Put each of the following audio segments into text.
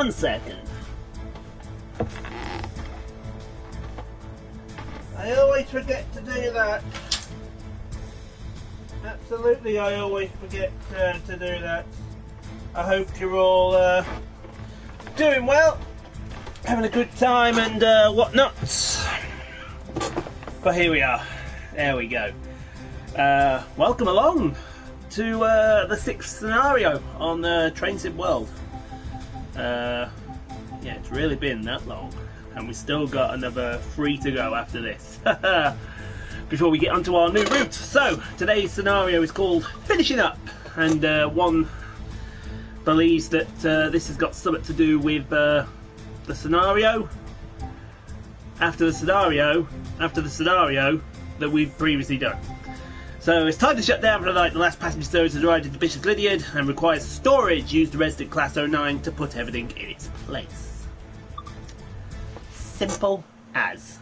1 second. I always forget to do that. Absolutely, I always forget to do that. I hope you're all doing well, having a good time and whatnot. But here we are. There we go. Welcome along to the 6th scenario on Train Sim World. Yeah, it's really been that long, and we've still got another 3 to go after this before we get onto our new route. So today's scenario is called Finishing Up, and one believes that this has got something to do with the scenario after the scenario that we've previously done. So it's time to shut down for the night. The last passenger service has arrived at the Bishops Lydeard and requires storage. Use the resident class 09 to put everything in its place. Simple as.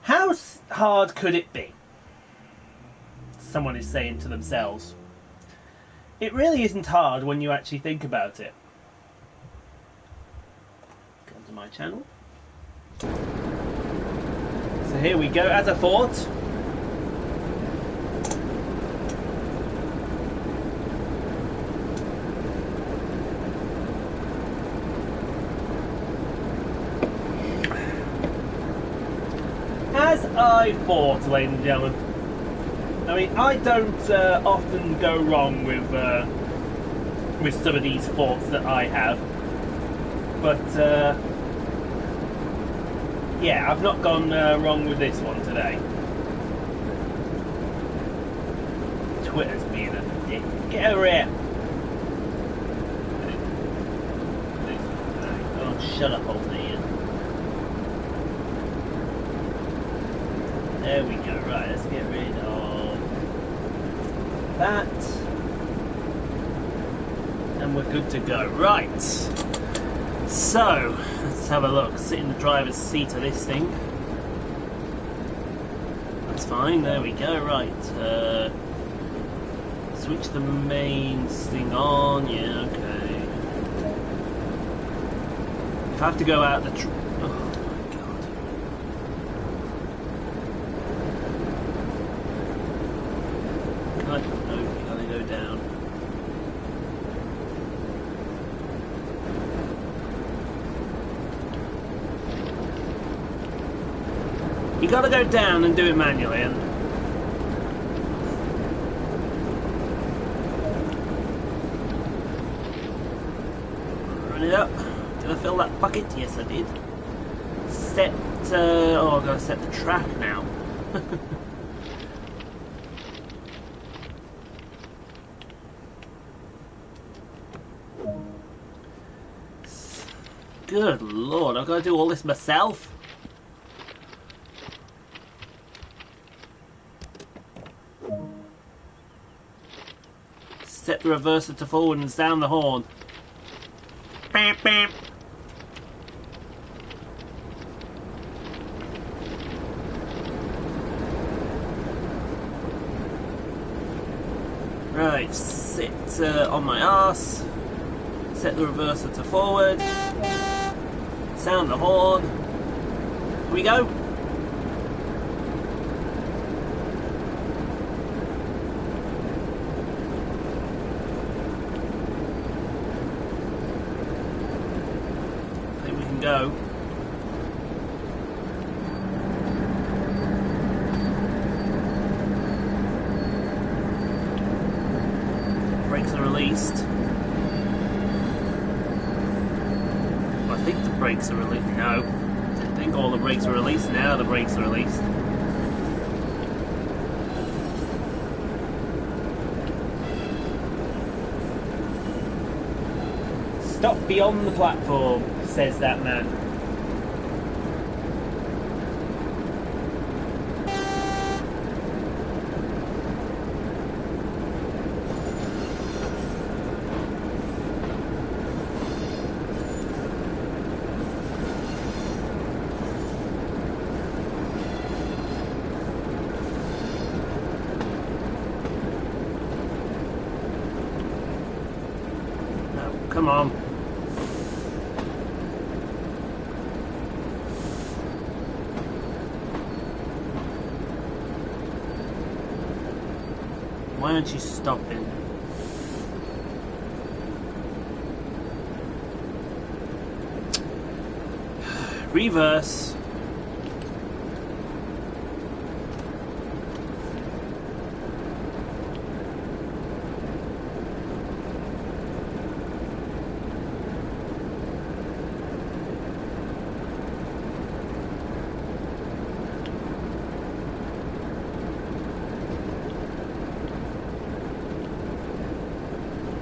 How hard could it be? Someone is saying to themselves. It really isn't hard when you actually think about it. Come to my channel. So here we go, as I thought. As I thought, ladies and gentlemen. I mean, I don't often go wrong with some of these thoughts that I have, but yeah, I've not gone wrong with this one today. Twitter's being a dick. Get over here. Oh, shut up, old Ian. There we go. Right, let's get rid of that, and we're good to go. Right, so let's have a look. Sit in the driver's seat of this thing. That's fine. There we go. Right, switch the main thing on. Yeah, okay. If I have to go out the down. You gotta go down and do it manually, and run it up. Did I fill that bucket? Yes, I did. Set. Oh, I've got to set the track now. Good lord, I've got to do all this myself? Set the reverser to forward and sound the horn. Bam, bam. Right, sit on my arse. Set the reverser to forward. Sound the horn. Here we go. I think we can go. Brakes are released. I think the brakes are released. No, I think all the brakes are released. Now the brakes are released. Stop beyond the platform, says that man. Come on. Why aren't you stopping? Reverse.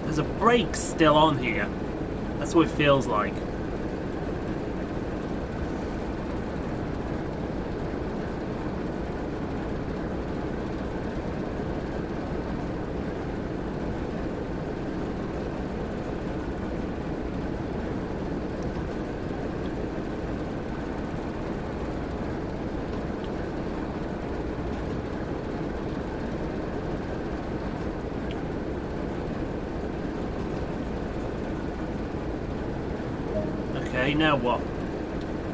There's a brake still on here. That's what it feels like. Okay, now what?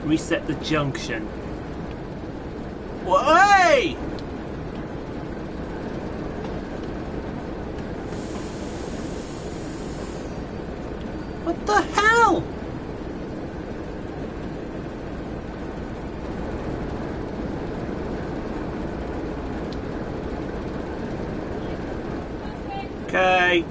Reset the junction. Hey! What the hell? Okay.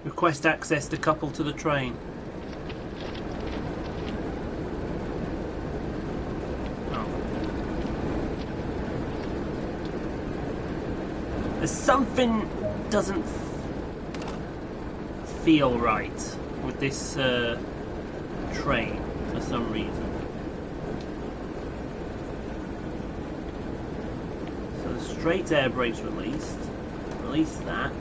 Request access to couple to the train. Oh. There's something doesn't feel right with this train for some reason. So the straight air brake's released. Release that.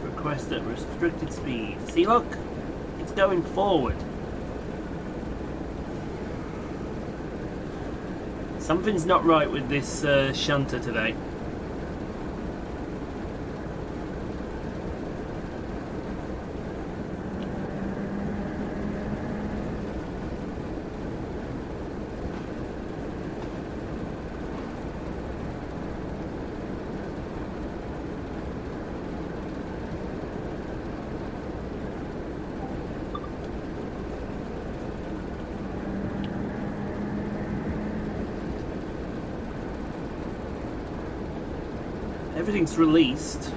Request at restricted speed. See, look, it's going forward. Something's not right with this shunter today. Everything's released.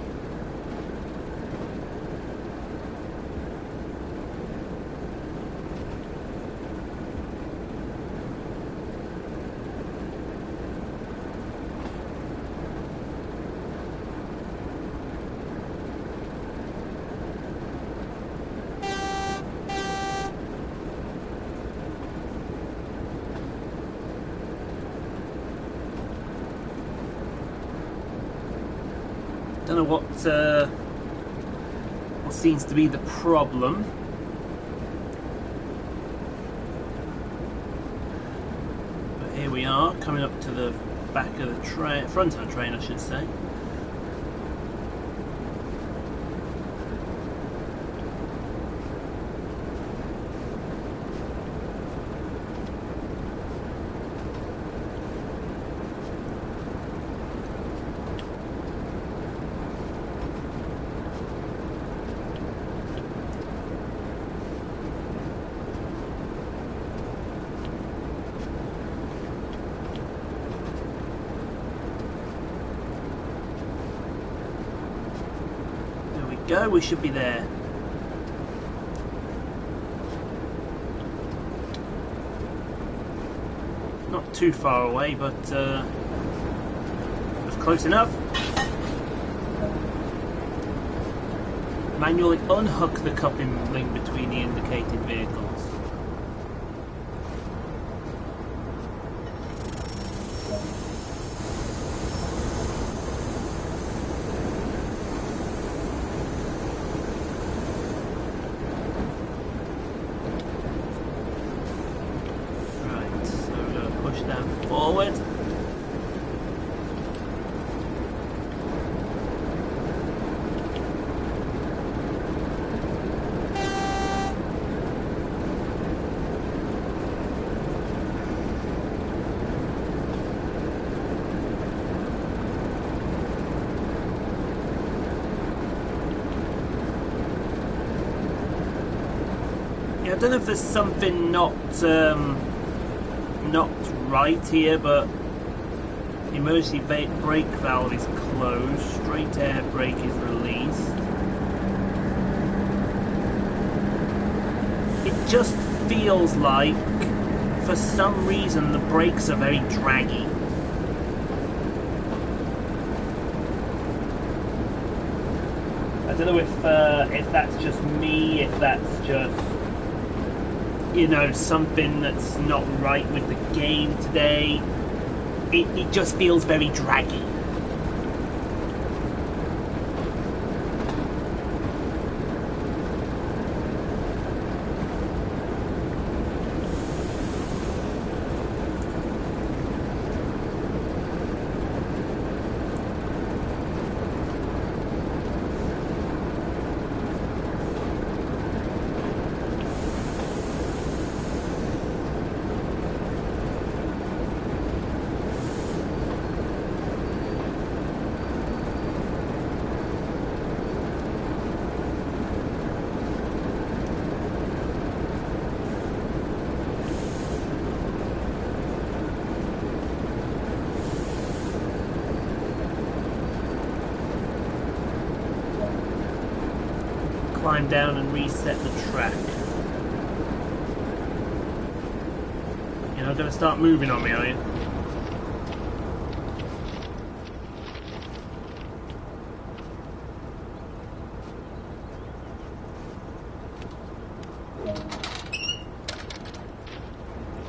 Don't know what seems to be the problem. But here we are, coming up to the back of the train, front of the train, I should say. Go, we should be there. Not too far away, but it's close enough. Manually unhook the coupling link between the indicated vehicles. Forward. don't know if there's something not right here, but the emergency brake valve is closed. Straight air brake is released. It just feels like, for some reason, the brakes are very draggy. I don't know if that's just me, if that's just, you know, something that's not right with the game today. It just feels very draggy. Climb down and reset the track. You're not going to start moving on me, are you?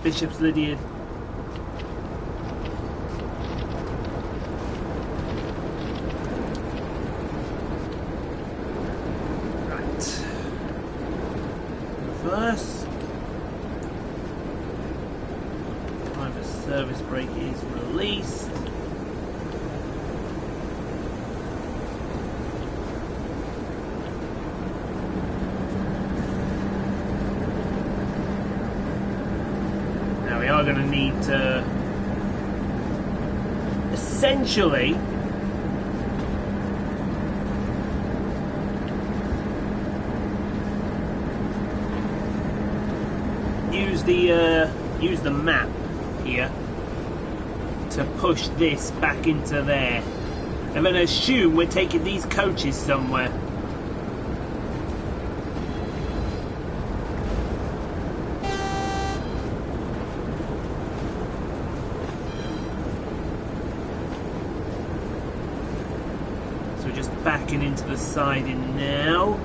Bishops Lydeard. First, driver service brake is released. Now we are going to need to essentially use the map here to push this back into there. I'm going to assume we're taking these coaches somewhere. So we're just backing into the siding now.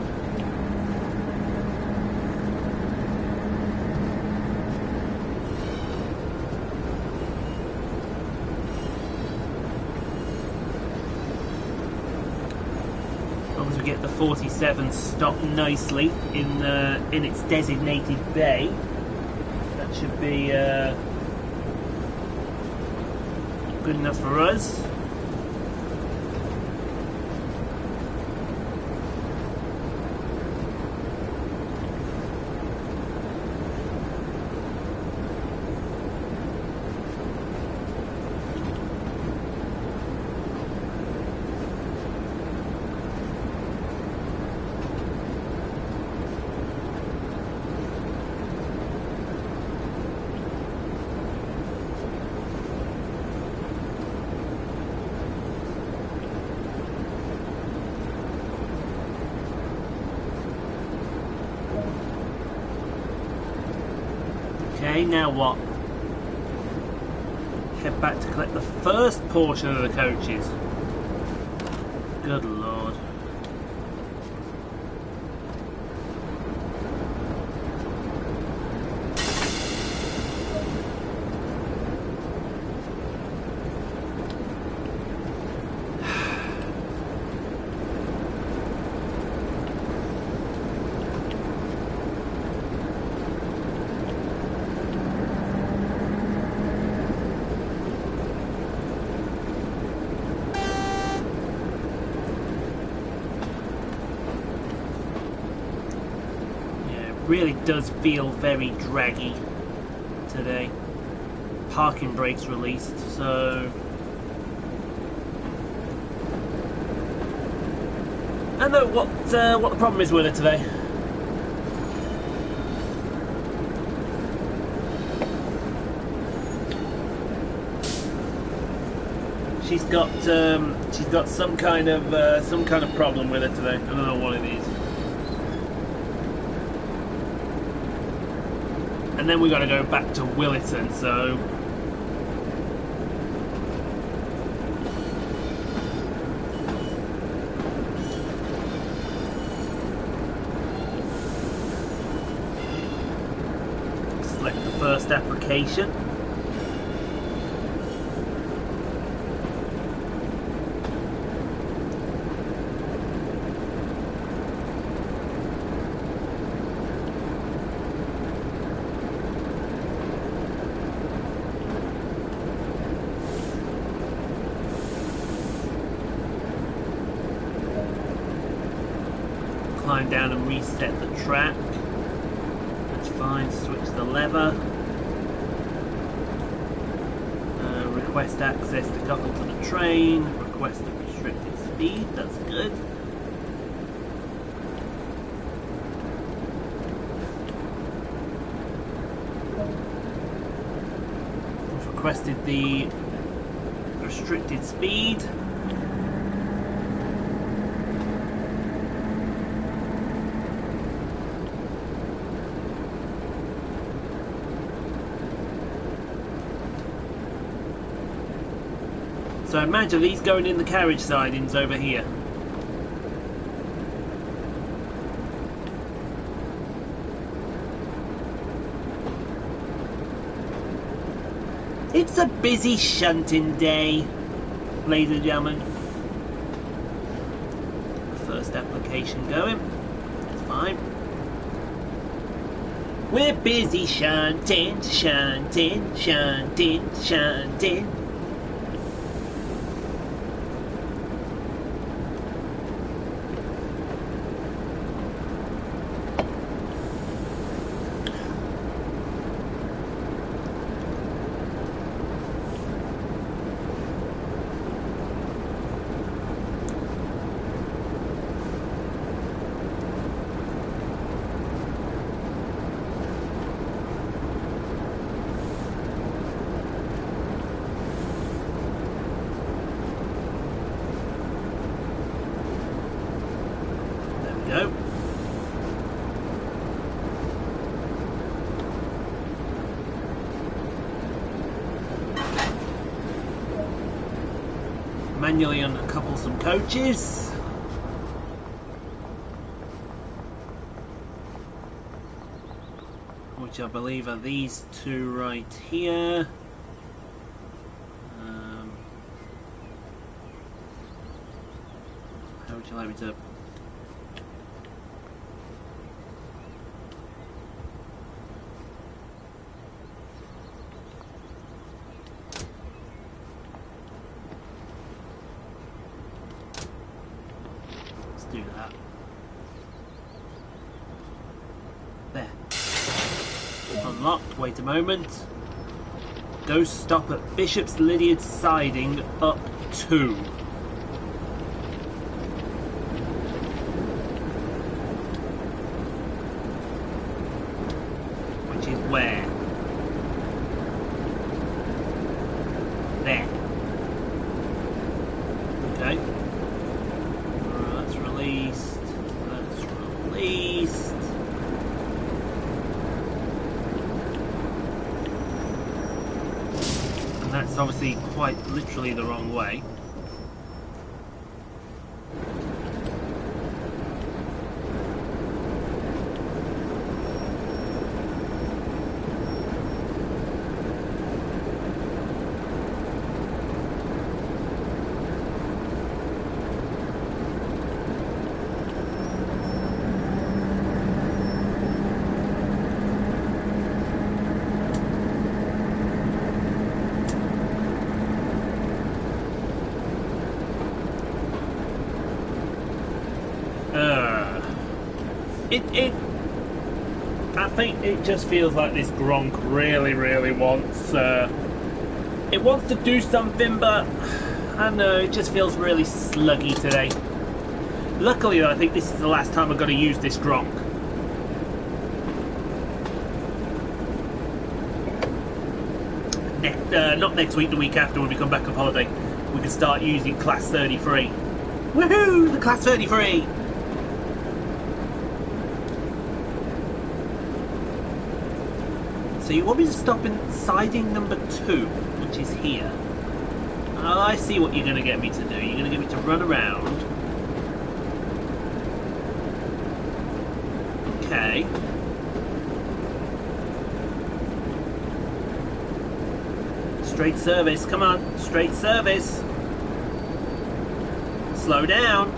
Get the 47 stopped nicely in its designated bay. That should be good enough for us. Okay, now what? Head back to collect the first portion of the coaches. Good lord. Really does feel very draggy today. Parking brakes released, so I don't know what the problem is with it today. She's got some kind of problem with her today. I don't know what it is. And then we got to go back to Williton, so select the first application. Climb down and reset the track. That's fine. Switch the lever. Request access to couple to the train. Request a restricted speed. That's good. I've requested the restricted speed. So imagine these going in the carriage sidings over here. It's a busy shunting day, ladies and gentlemen. First application going. That's fine. We're busy shunting, shunting, shunting, shunting. Go. Manually uncouple some coaches. Which I believe are these two right here. How would you like me to? Do that. There. Unlocked. Wait a moment. Those stop at Bishops Lydeard siding up 2. Which is where? There. Okay. That's released. And that's obviously quite literally the wrong way. I think it just feels like this Gronk really wants it wants to do something, but I don't know, it just feels really sluggy today. Luckily though, I think this is the last time I've got to use this Gronk. Not next week, the week after when we come back off holiday. we can start using class 33. Woohoo! The class 33! So you want me to stop in siding number 2, which is here. Oh, I see what you're going to get me to do. You're going to get me to run around. Okay. Straight service, come on, straight service. Slow down.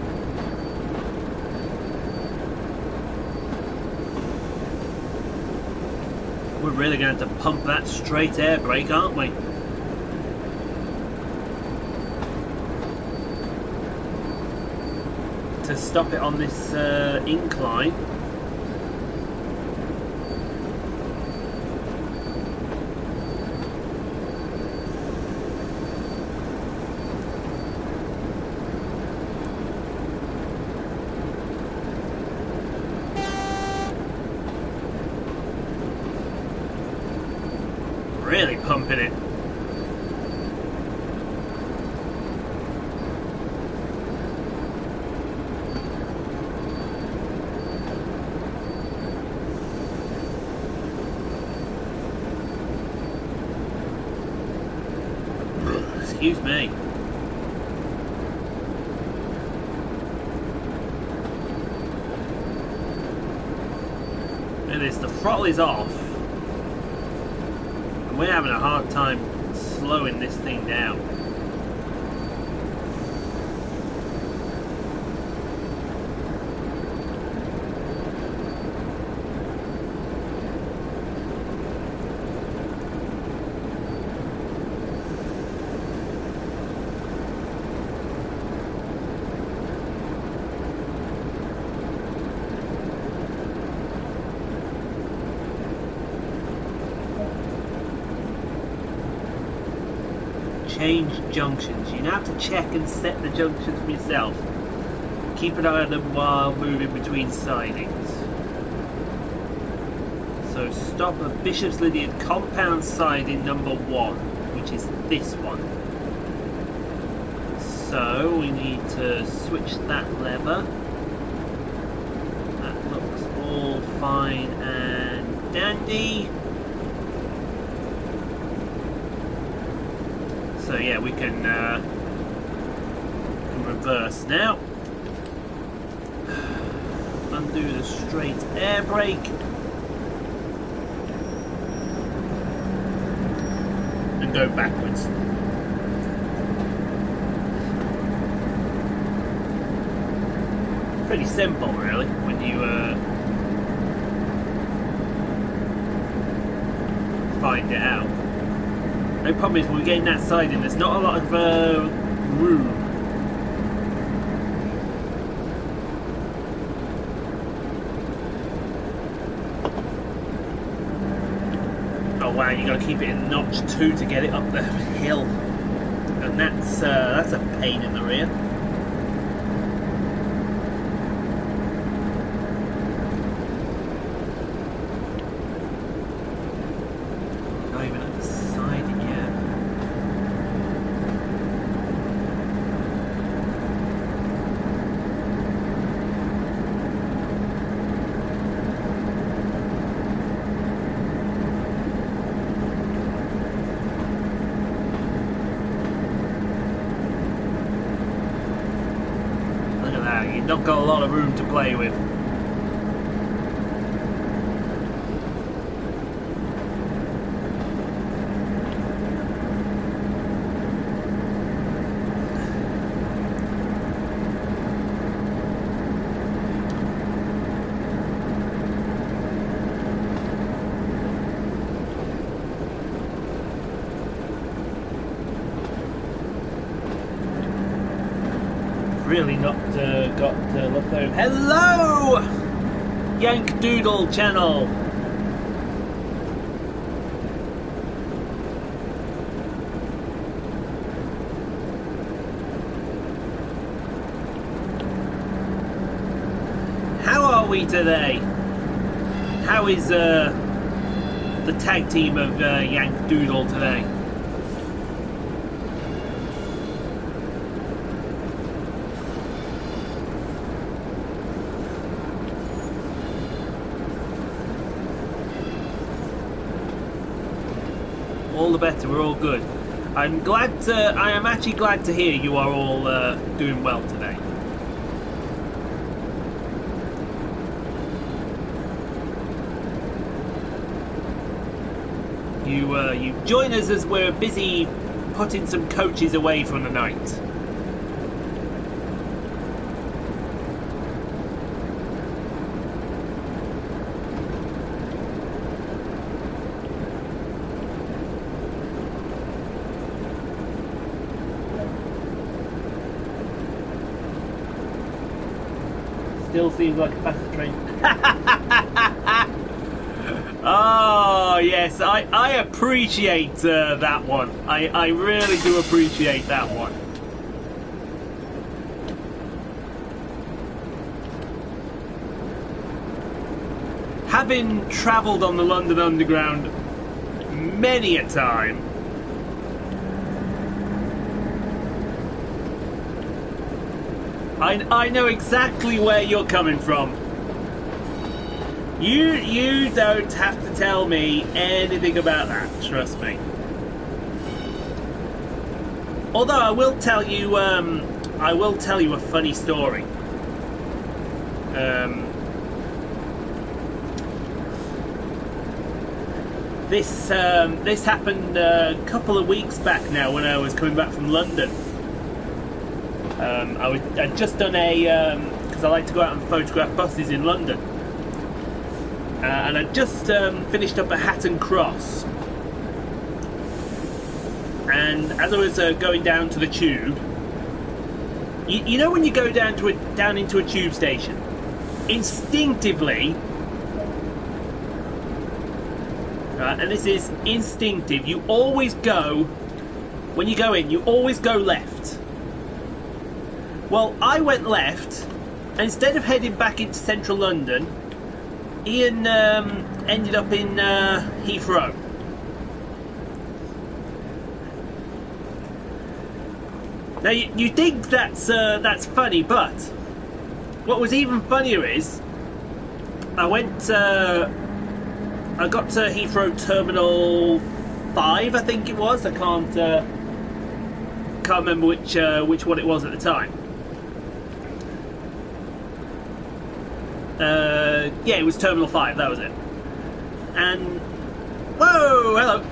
We're really going to have to pump that straight air brake, aren't we? To stop it on this incline. Really pumping it. Excuse me. Look at this, the throttle is off. We're having a hard time slowing this thing down. Change junctions. You now have to check and set the junctions for yourself. Keep an eye on them while moving between sidings. So stop at Bishops Lydeard compound siding number 1, which is this one. So we need to switch that lever. That looks all fine and dandy. So yeah, we can reverse now. Undo the straight air brake. And go backwards. Pretty simple really, when you find it out. The problem is when we get in that siding, there's not a lot of room. Oh wow, you got to keep it in notch 2 to get it up the hill, and that's a pain in the rear. Not even at the siding yet. You've not got a lot of room to play with. Really not got to look home. Hello, Yank Doodle channel. How are we today? How is the tag team of Yank Doodle today? all the better. We're all good. I am actually glad to hear you are all doing well today. You join us as we're busy putting some coaches away from the night. Still seems like a faster train. Oh yes, I appreciate that one. I really do appreciate that one. Having travelled on the London Underground many a time, I know exactly where you're coming from. You don't have to tell me anything about that, trust me. Although I will tell you a funny story. This happened a couple of weeks back now when I was coming back from London. I'd just done because I like to go out and photograph buses in London. And I'd just finished up at Hatton Cross, and as I was going down to the tube, you know when you go down into a tube station, instinctively, right, and this is instinctive, you always go, when you go in, you always go left. Well, I went left, and instead of heading back into central London, Ian ended up in Heathrow. Now you think that's funny, but what was even funnier is I got to Heathrow Terminal 5, I think it was. I can't remember which one it was at the time. Yeah, it was Terminal 5, that was it. And whoa, hello.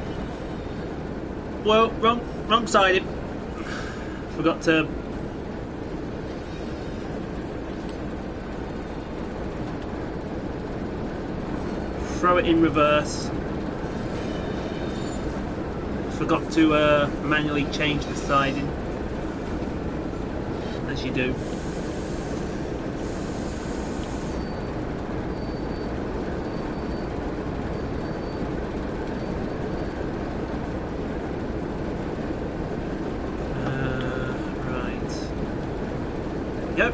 Whoa, wrong sided. Forgot to throw it in reverse. Forgot to manually change the siding, as you do. Yep.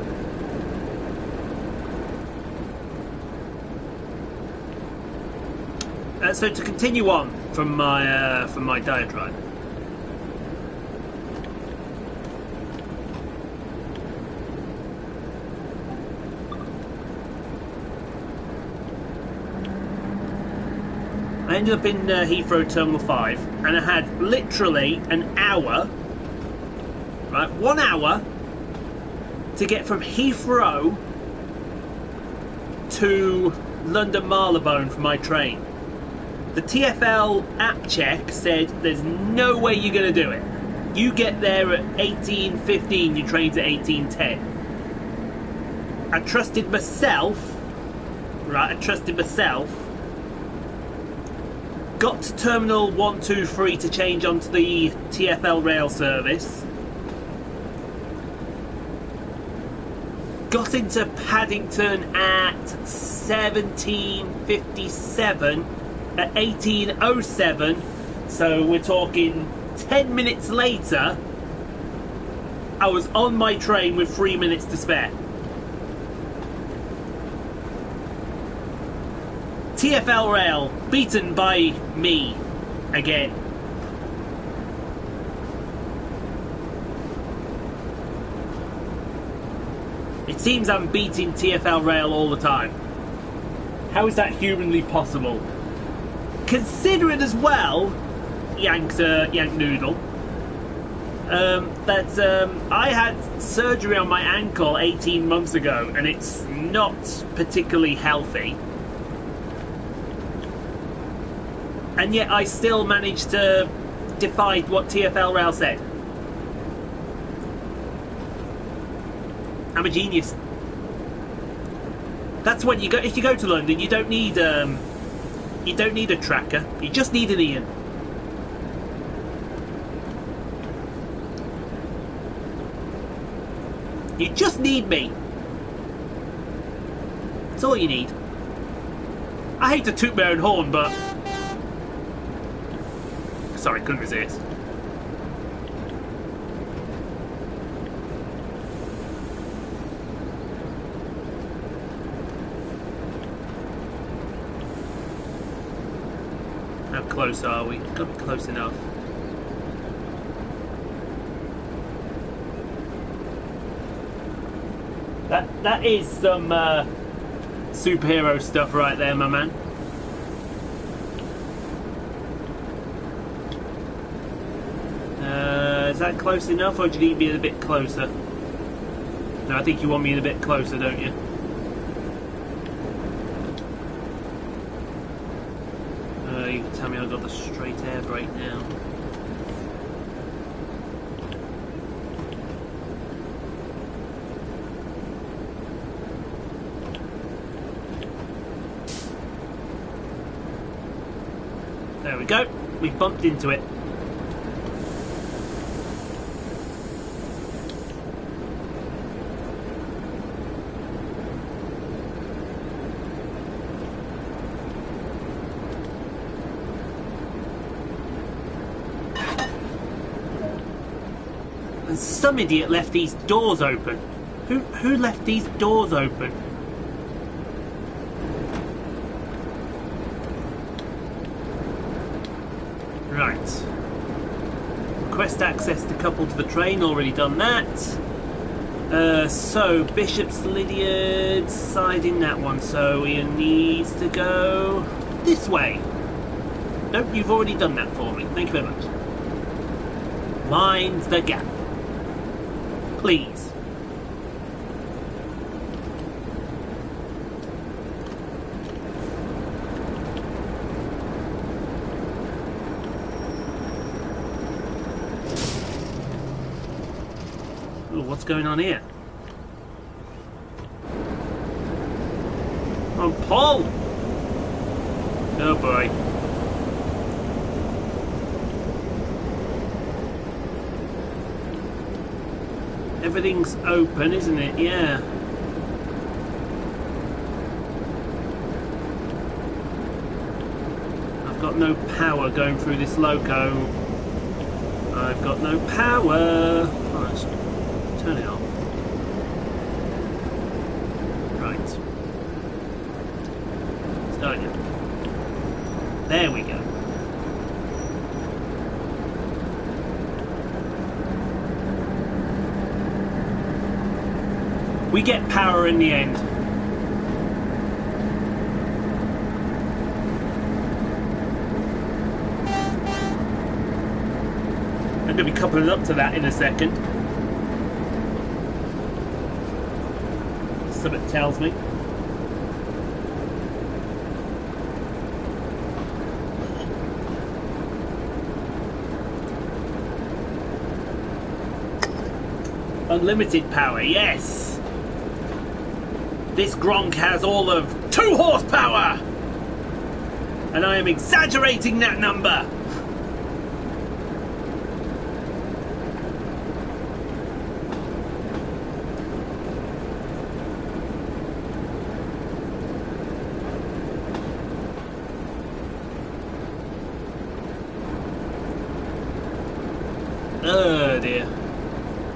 So to continue on from my diatribe, I ended up in Heathrow Terminal 5, and I had literally an hour, right, 1 hour to get from Heathrow to London Marylebone for my train. The TfL app check said there's no way you're going to do it. You get there at 18:15, your train's at 18:10. I trusted myself, right, got to Terminal 123 to change onto the TfL rail service. Got into Paddington at 17:57, at 18:07, so we're talking 10 minutes later, I was on my train with 3 minutes to spare. TfL rail beaten by me again. It seems I'm beating TfL rail all the time. How is that humanly possible? Considering as well, yanked noodle. I had surgery on my ankle 18 months ago, and it's not particularly healthy. And yet I still managed to defy what TfL Rail said. I'm a genius. That's when you go. If you go to London, you don't need a tracker. You just need an Ian. You just need me. That's all you need. I hate to toot my own horn, but sorry, couldn't resist. How close are we? Got to be close enough. That is some superhero stuff right there, my man. Is that close enough, or do you need me a bit closer? No, I think you want me a bit closer, don't you? You can tell me I've got the straight air brake now. There we go. We've bumped into it. And some idiot left these doors open. Who left these doors open? Right. Request access to couple to the train, already done that. So, Bishops Lydeard side in that one, so he needs to go this way. Nope, you've already done that for me. Thank you very much. Mind the gap. Please. Ooh, what's going on here? Oh, Paul! Oh boy. Everything's open, isn't it? Yeah. I've got no power going through this loco. I've got no power. Oh, let's turn it off. Right. Start again. There we go. We get power in the end. I'm going to be coupling up to that in a second. Something tells me. Unlimited power, yes! This Gronk has all of 2 horsepower! And I am exaggerating that number! Oh dear.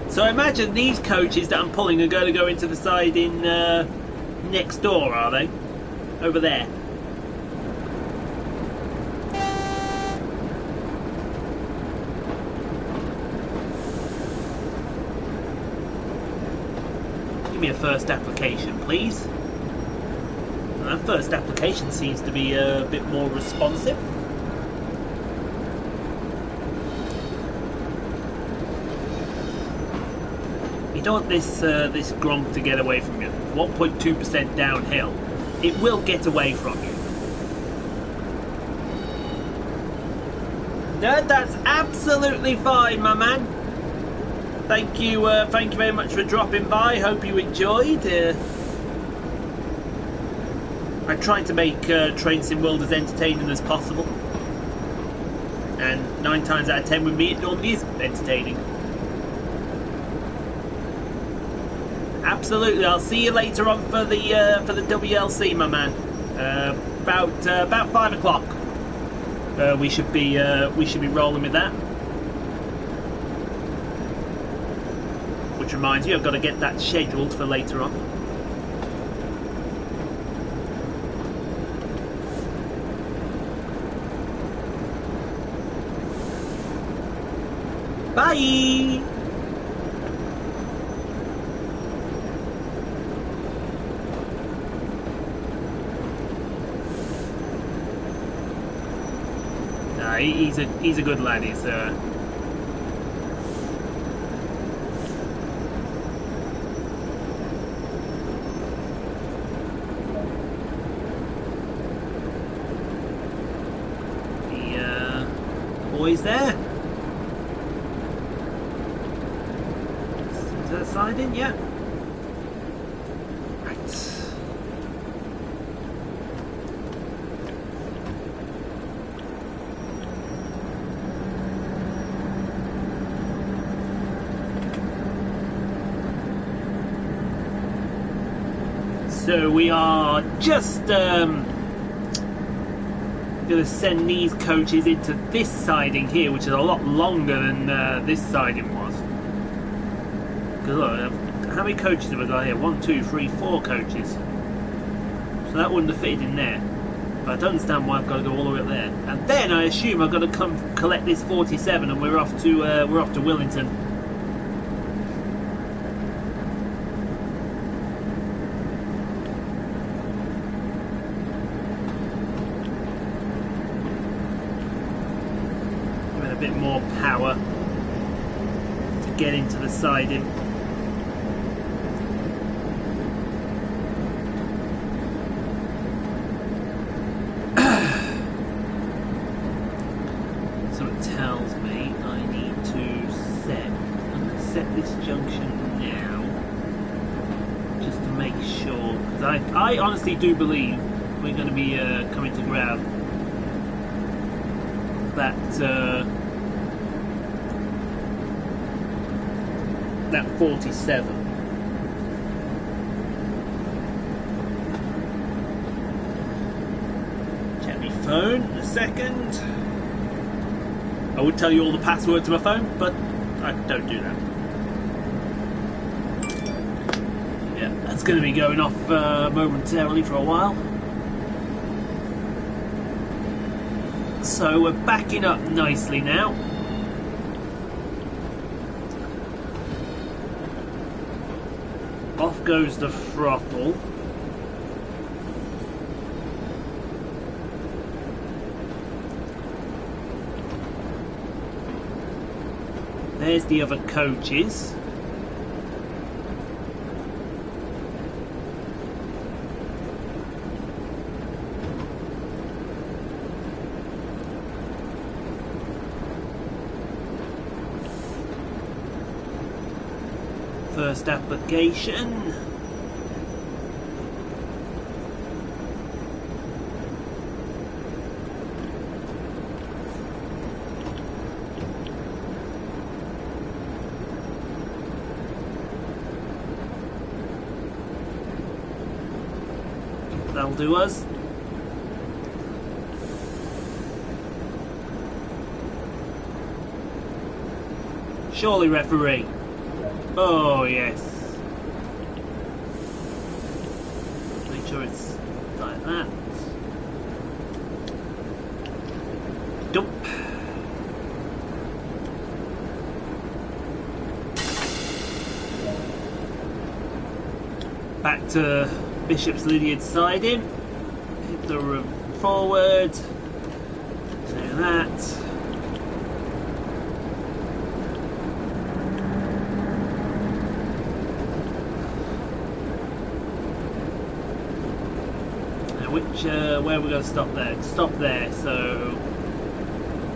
So I imagine these coaches that I'm pulling are going to go into the side in next door, are they? Over there. Give me a first application, please. And that first application seems to be a bit more responsive. don't want this this Gronk to get away from you. 1.2% downhill. It will get away from you. No, that's absolutely fine, my man. Thank you very much for dropping by. Hope you enjoyed. I tried to make Train Sim World as entertaining as possible, and 9 times out of 10 with me it normally is entertaining. Absolutely, I'll see you later on for the WLC, my man. About 5 o'clock. We should be rolling with that. Which reminds you, I've got to get that scheduled for later on. Bye! Nah, he's a good lad. He's boys there. Is that side in? Yeah. Right. So we are just going to send these coaches into this siding here, which is a lot longer than this siding was. Because look, how many coaches have I got here? 1, 2, 3, 4 coaches. So that wouldn't have fitted in there. But I don't understand why I've got to go all the way up there. And then I assume I've got to come collect this 47, and we're off to Williton. A bit more power to get into the siding. So it tells me I need to set. I'm going to set this junction now, just to make sure, because I honestly do believe we're going to be coming to grab that 47. Check my phone in a second. I would tell you all the password to my phone, but I don't do that. Yeah, that's going to be going off momentarily for a while. So we're backing up nicely now. Off goes the throttle. There's the other coaches. First application. That'll do us. Surely, referee. Oh, yes. Make sure it's like that. Dump. Back to Bishops Lydeard siding. Hit the forward. Do that. where we're going to stop there. Stop there, so...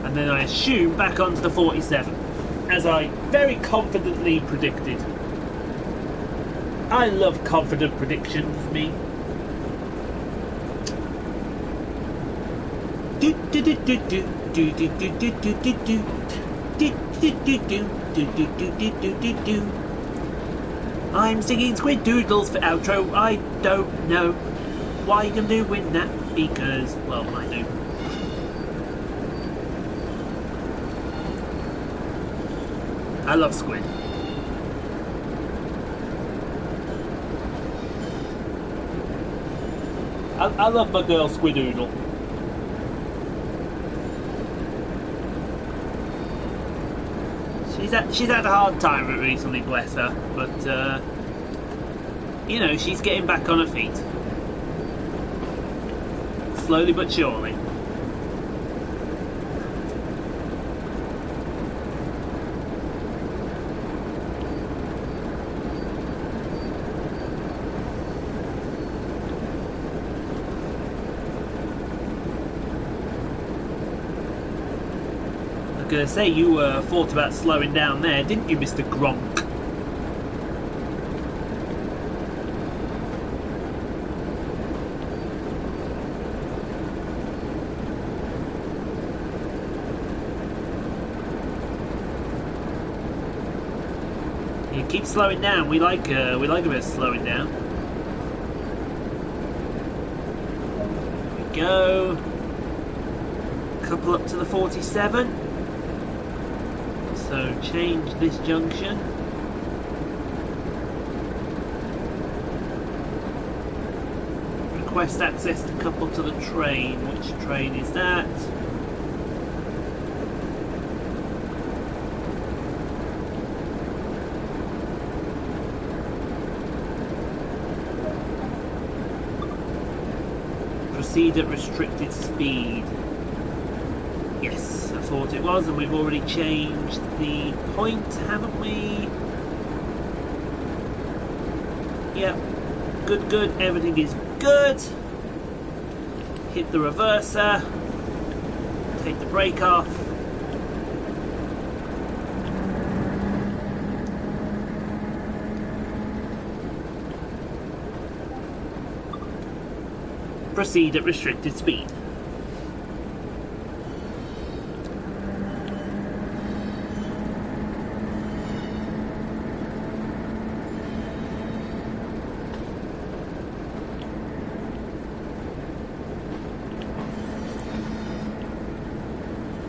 And then I assume back onto the 47, as I very confidently predicted. I love confident predictions, me. I'm singing Squid Doodles for outro. I don't know why I'm doing that, because, well, I do. I love squid. I love my girl Squidoodle. She's had a hard time of it recently, bless her. But you know, she's getting back on her feet, slowly but surely. I was going to say, you thought about slowing down there, didn't you, Mr. Gronk? You keep slowing down. We like a bit of slowing down. There we go. Couple up to the 47. So change this junction. Request access to couple to the train. Which train is that? Proceed at restricted speed. Yes, I thought it was, and we've already changed the point, haven't we? Yep, good, everything is good. Hit the reverser, take the brake off. Proceed at restricted speed.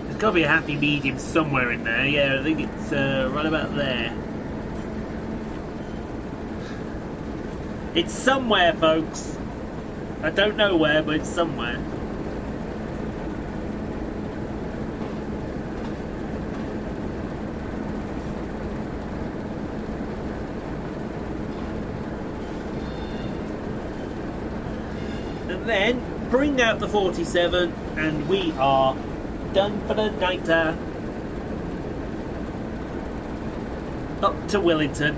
There's got to be a happy medium somewhere in there. Yeah, I think it's right about there. It's somewhere, folks. I don't know where, but it's somewhere. And then bring out the 47, and we are done for the night. Up to Williton.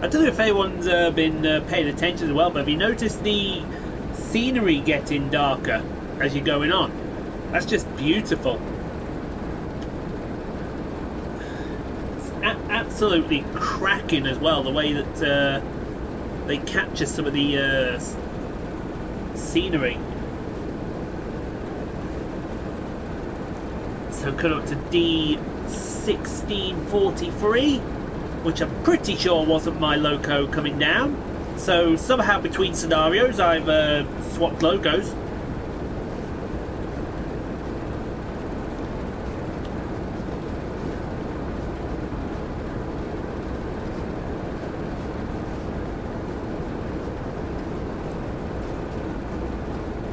I don't know if anyone's been paying attention as well, but have you noticed the scenery getting darker as you're going on? That's just beautiful. It's absolutely cracking as well, the way that they capture some of the scenery. So cut up to D1643. Which I'm pretty sure wasn't my loco coming down. So somehow between scenarios I've swapped locos.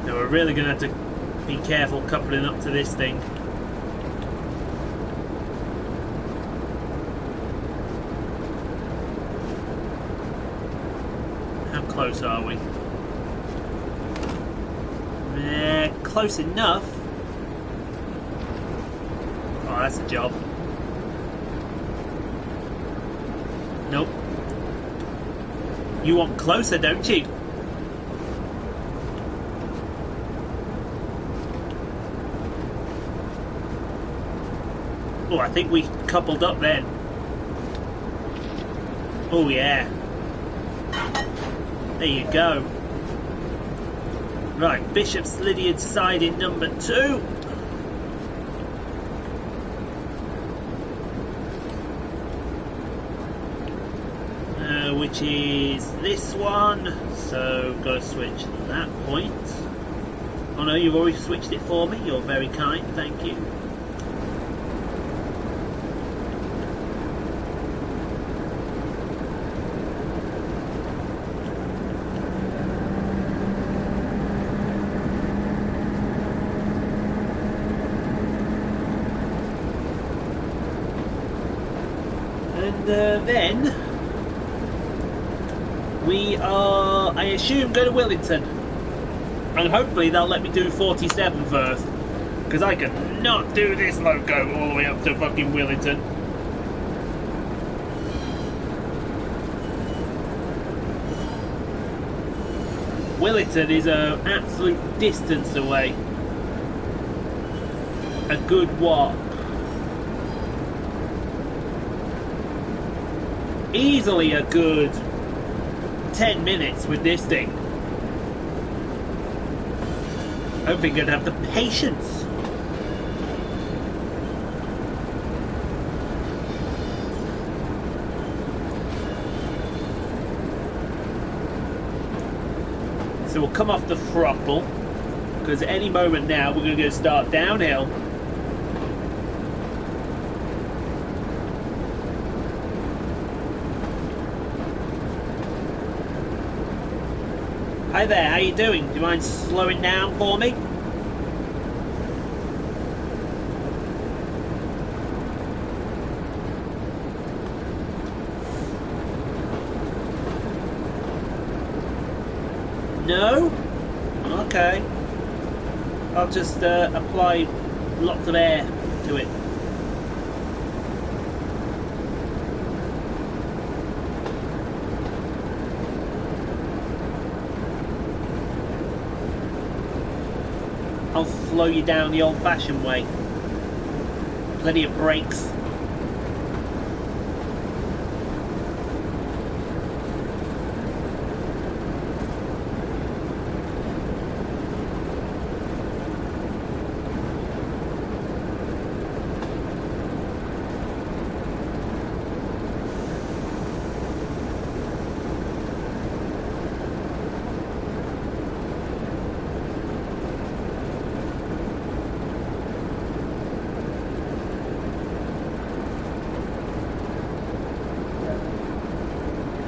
Now we're really going to have to be careful coupling up to this thing. close are we? Close enough. Oh, that's a job. Nope. You want closer, don't you? Oh, I think we coupled up then. Oh yeah. There you go. Right, Bishops Lydeard side in number 2. Which is this one. So, got to switch that point. Oh no, you've already switched it for me. You're very kind, thank you. Then we are, I assume, going to Williton, and hopefully they'll let me do 47 first, because I cannot do this loco all the way up to fucking Williton. Williton is an absolute distance away. A good what? Easily a good 10 minutes with this thing. I don't think I'd have the patience. So we'll come off the throttle, because any moment now we're going to start downhill. Hi there, how you doing? Do you mind slowing down for me? No? Okay. I'll just apply lots of air to it. I'll slow you down the old-fashioned way. Plenty of brakes.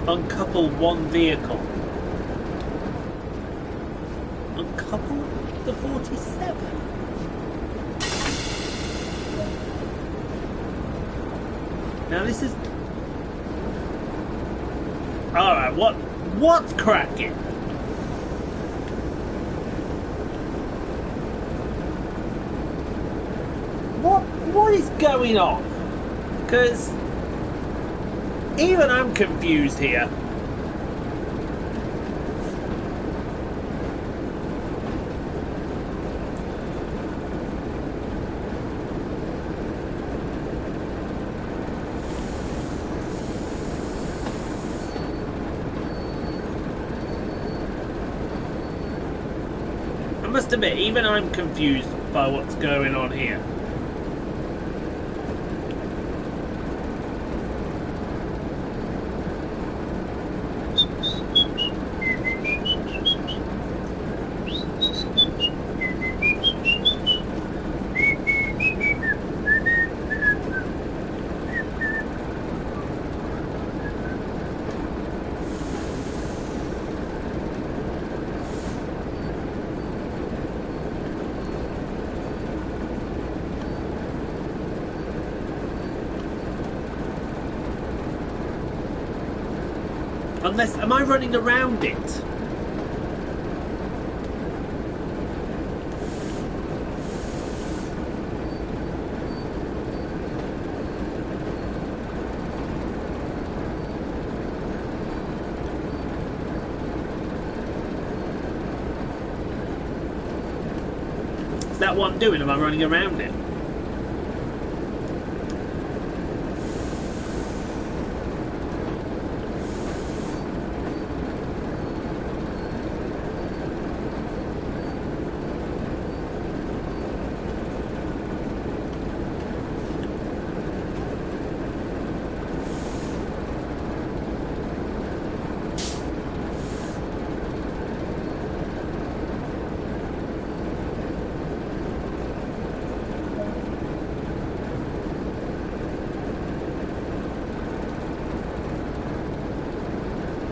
Uncouple one vehicle. Uncouple the 47. Now this is... Alright, what's cracking? What is going on? Because even I'm confused here. I must admit, even I'm confused by what's going on here. Unless, am I running around it? Is that what I'm doing? Am I running around it?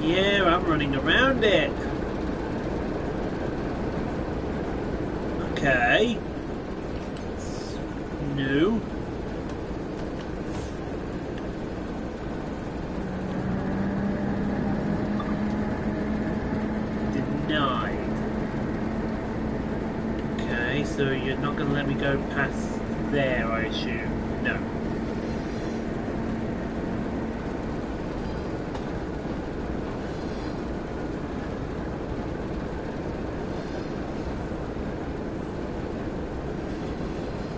Yeah, I'm running around it. Okay. It's new. Denied. Okay, so you're not going to let me go past there, I assume? No.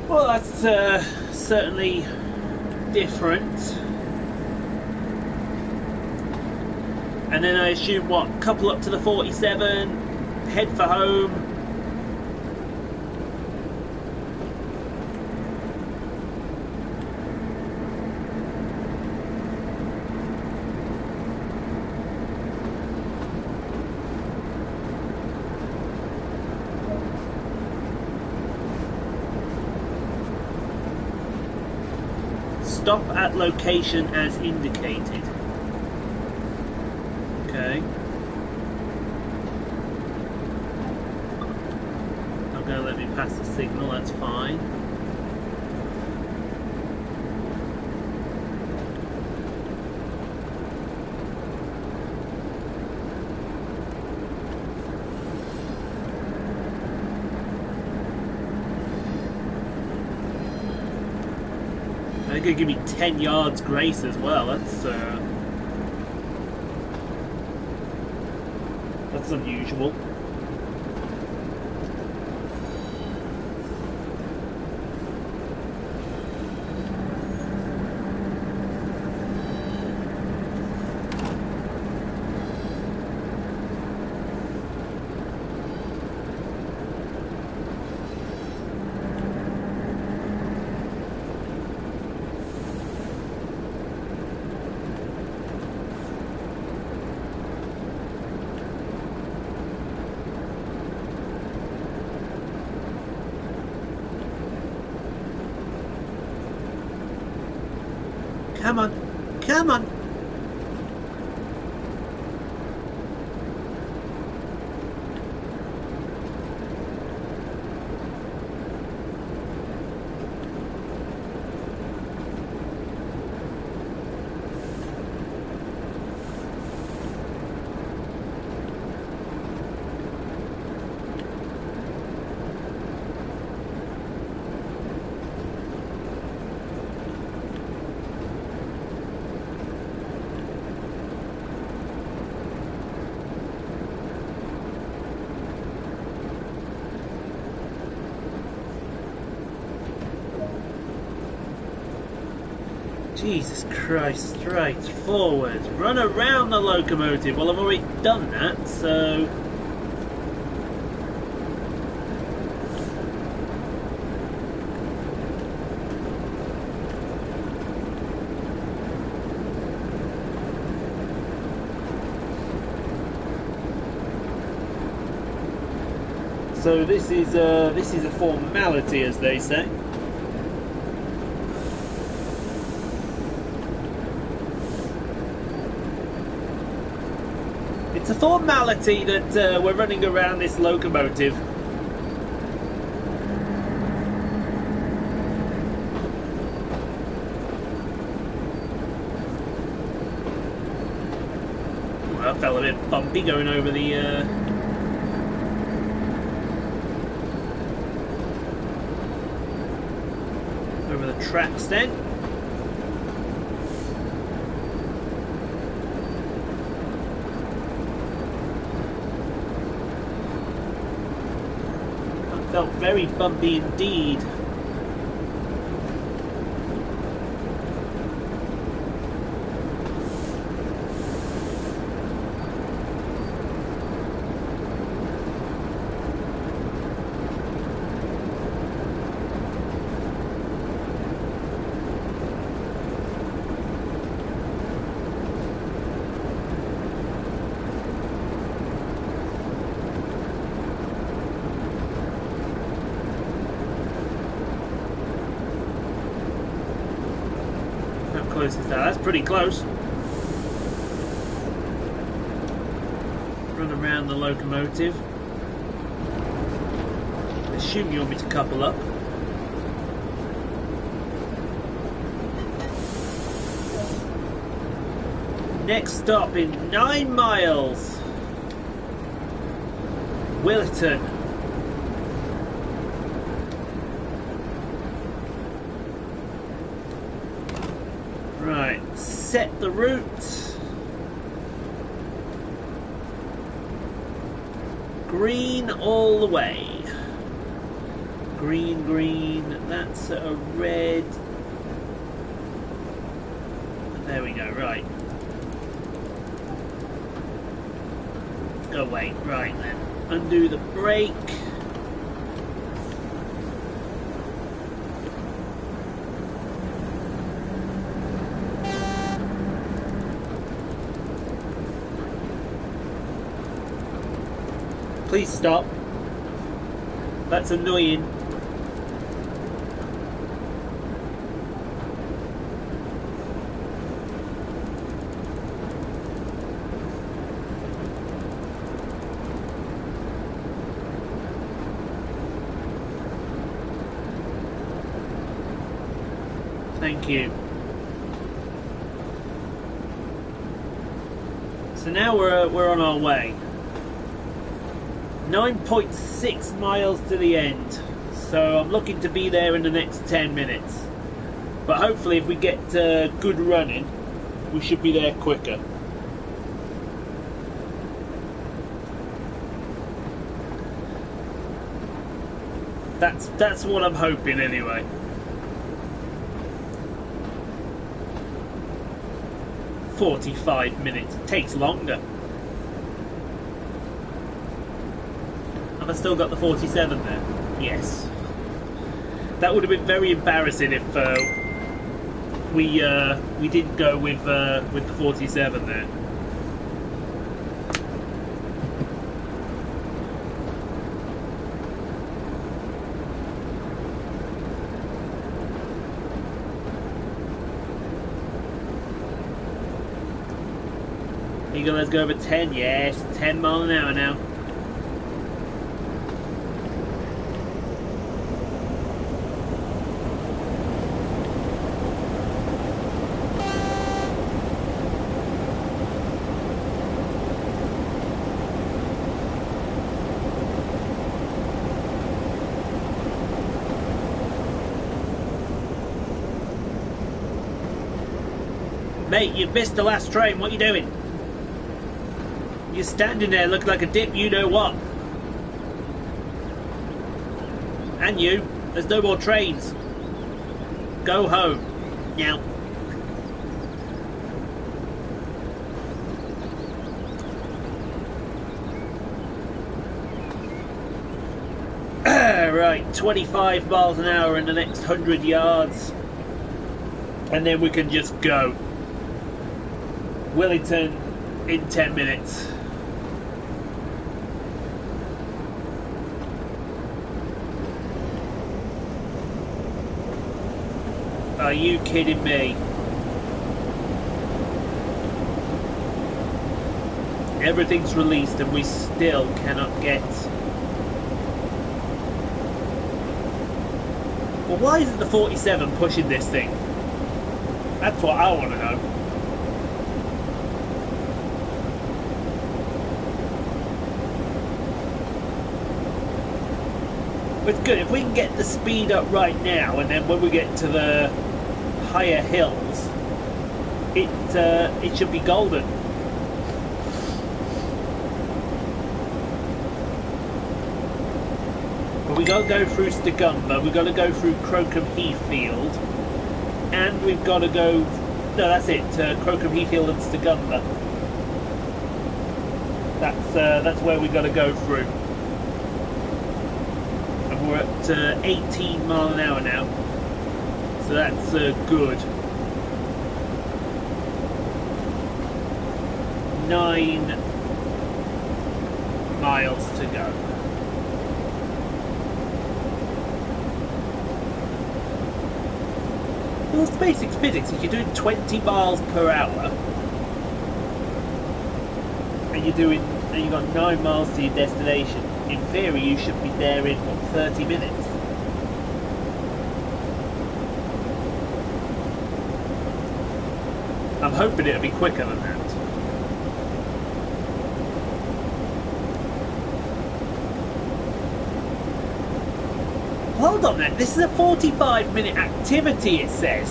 Well, that's certainly different. And then I assume, what, couple up to the 47, head for home. Stop at location as indicated. Okay. Not going to let me pass the signal, that's fine. They're going to give me 10 yards grace as well. That's unusual. Come on, come on. Jesus Christ, straight forward. Run around the locomotive. Well, I've already done that, so... So this is a formality, as they say. It's a formality that we're running around this locomotive. Well, felt a bit bumpy going over the tracks then. That felt very bumpy indeed. Close is that? That's pretty close. Run around the locomotive. I assume you want me to couple up. Next stop in 9 miles. Williton. Right, set the route. Green all the way. Green, green. That's a red. There we go, right. Oh wait, right then. Undo the brake. Please stop. That's annoying. Thank you. So now we're on our way. 9.6 miles to the end, so I'm looking to be there in the next 10 minutes, but hopefully if we get good running we should be there quicker. That's what I'm hoping anyway. "45 minutes, it takes longer." Have I still got the 47 there? Yes. That would have been very embarrassing if we didn't go with the 47 there. Eagle, let's go over 10. Yes, 10 miles an hour now. Mate, you've missed the last train. What are you doing? You're standing there looking like a dip, you know what. And you, there's no more trains. Go home. Now. Right, 25 miles an hour in the next 100 yards. And then we can just go. Williton in 10 minutes. Are you kidding me? Everything's released and we still cannot get... Well, why isn't the 47 pushing this thing? That's what I want to know. But it's good if we can get the speed up right now, and then when we get to the higher hills, it should be golden. But we got to go through Stigumber, we've got to go through Crocombe Heathfield, and we've got to go. No, that's it. Crocombe Heathfield and Stigumber. That's where we got to go through. And we're at 18 mile an hour now, so that's good. 9 miles to go. Well, it's basic physics. If you're doing 20 miles per hour, and you've got 9 miles to your destination, in theory you should be there in, what, 30 minutes? I'm hoping it'll be quicker than that. Hold on then, this is a 45-minute activity, it says.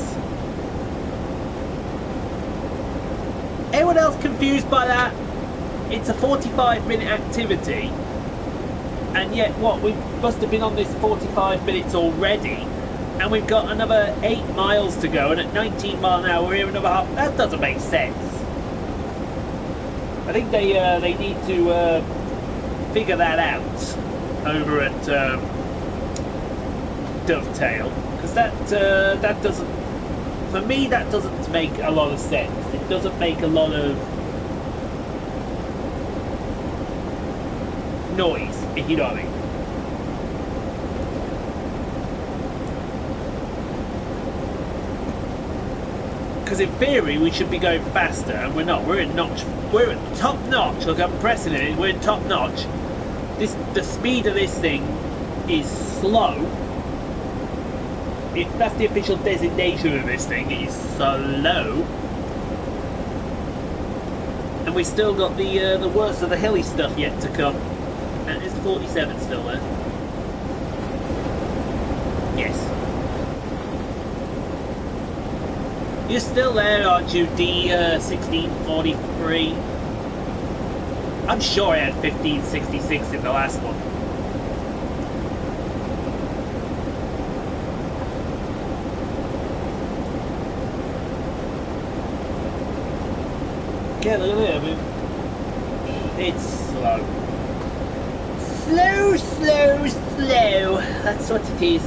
Anyone else confused by that? It's a 45-minute activity, and yet what, we must have been on this 45 minutes already, and we've got another 8 miles to go, and at 19 mile an hour we're here another half. That doesn't make sense. I think they need to figure that out over at Dovetail, because that doesn't, for me, that doesn't make a lot of sense. It doesn't make a lot of noise, if you know what I mean. Because in theory we should be going faster, and we're not. We're in notch. We're at top notch. Look, I'm pressing it. We're in top notch. The speed of this thing is slow. That's the official designation of this thing. It is slow. And we still got the worst of the hilly stuff yet to come. And is the 47 still there? Yes. You're still there, aren't you, D1643? I'm sure I had 1566 in the last one. Yeah, look at it. I mean, it's slow. Slow, slow, slow. That's what it is.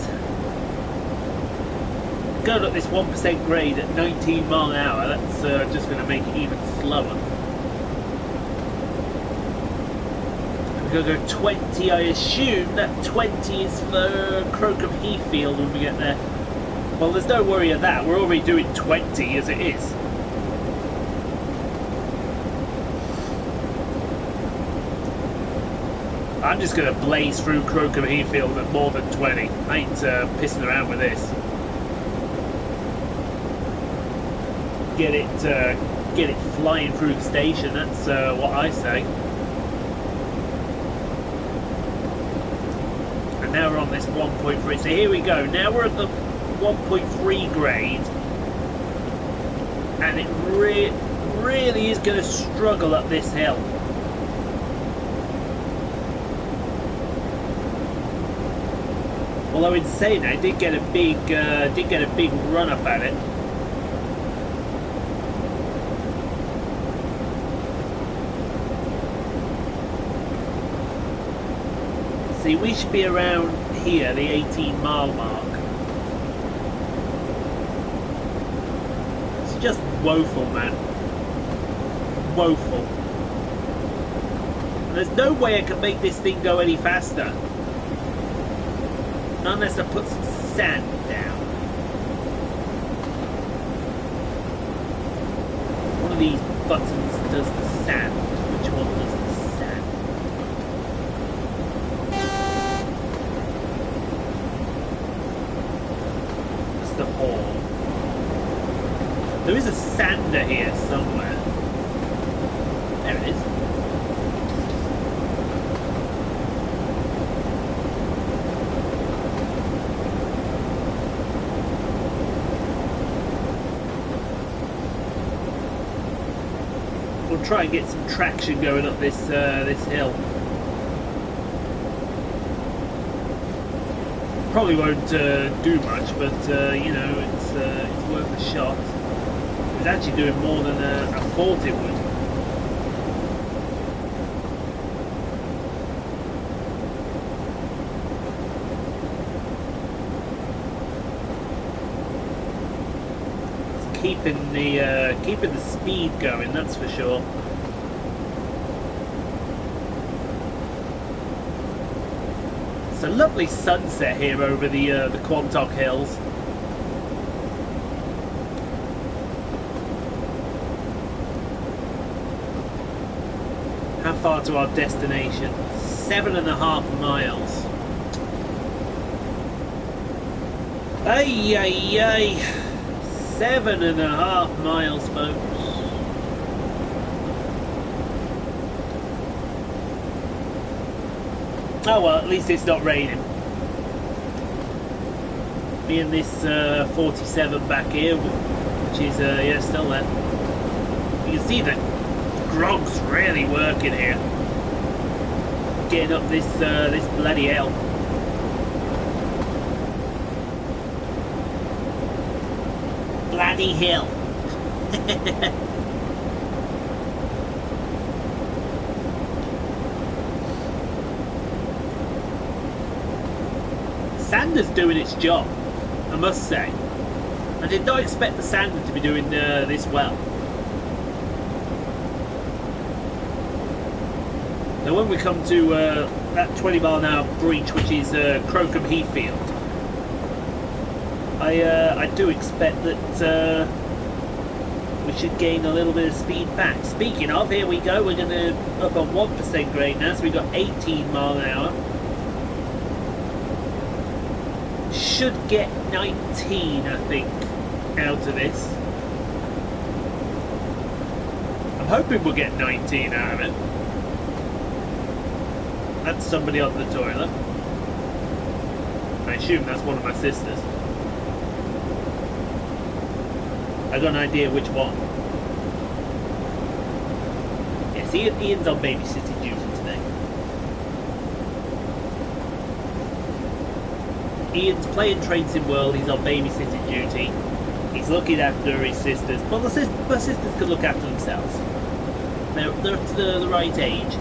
Going up this 1% grade at 19 mile an hour, that's just going to make it even slower. We're going to go 20, I assume that 20 is for Crocombe Heathfield when we get there. Well, there's no worry of that, we're already doing 20 as it is. I'm just going to blaze through Crocombe Heathfield at more than 20. I ain't pissing around with this. Get it flying through the station, that's what I say. And now we're on this 1.3, so here we go. Now we're at the 1.3 grade, and it really is going to struggle up this hill. Although in saying that, I did get a big run up at it. See, we should be around here, the 18 mile mark. It's just woeful, man. Woeful. And there's no way I can make this thing go any faster. Unless I put some sand down. One of these buttons does the sand. Which one does the sand? That's the horn. There is a sander here somewhere. There it is. try and get some traction going up this this hill. Probably won't do much, but you know, it's worth a shot. It's actually doing more than I thought it would. It's keeping the speed going, that's for sure. It's a lovely sunset here over the Quantock Hills. How far to our destination? 7.5 miles. Ay, ay, ay. 7.5 miles, folks. Oh well, at least it's not raining. Me and this 47 back here, which is yeah, still there. You can see that grog's really working here, getting up this this bloody hill. Bloody hill. Sander's doing its job, I must say. I did not expect the Sander to be doing this well. Now when we come to that 20-mile-an-hour breach, which is Crocombe Heathfield, I do expect that we should gain a little bit of speed back. Speaking of, here we go, we're going to up on 1% grade now, so we've got 18 mile an hour. Should get 19, I think, out of this. I'm hoping we'll get 19 out of it. That's somebody on the toilet. I assume that's one of my sisters. I got an idea which one. Yes, Ian's on babysitting duty today. Ian's playing Train Sim World, he's on babysitting duty. He's looking after his sisters. Well, my sisters can look after themselves. They're to the right age.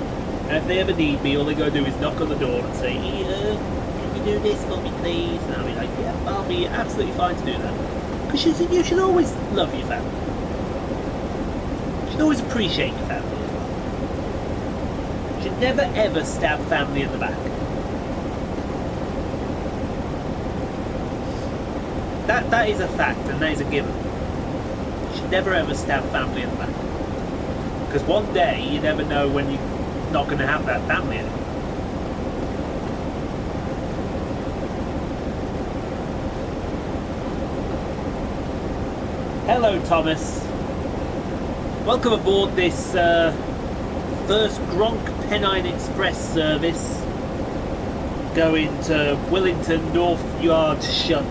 And if they ever need me, all they gotta do is knock on the door and say, Ian, can you do this for me, please? And I'll be like, yeah, I'll be absolutely fine to do that. Because you should always love your family. You should always appreciate your family as well. You should never ever stab family in the back. That is a fact, and that is a given. You should never ever stab family in the back. Because one day, you never know when you're not going to have that family anymore. Hello, Thomas. Welcome aboard this first Gronk Pennine Express service going to Williton North Yard Shunt.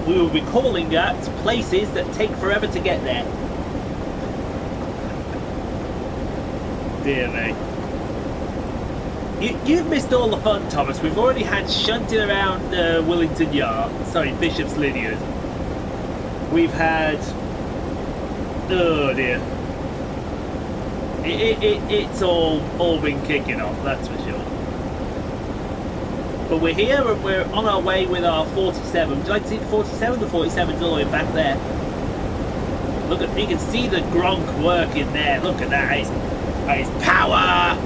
We will be calling at places that take forever to get there. Dear me. You've missed all the fun, Thomas. We've already had shunting around Willington Yard. Sorry, Bishops Lydeard. We've had... Oh dear. It's all been kicking off, that's for sure. But we're here and we're on our way with our 47. Would you like to see the 47? The 47's all the way back there. Look at, you can see the Gronk working there. Look at that. That is power!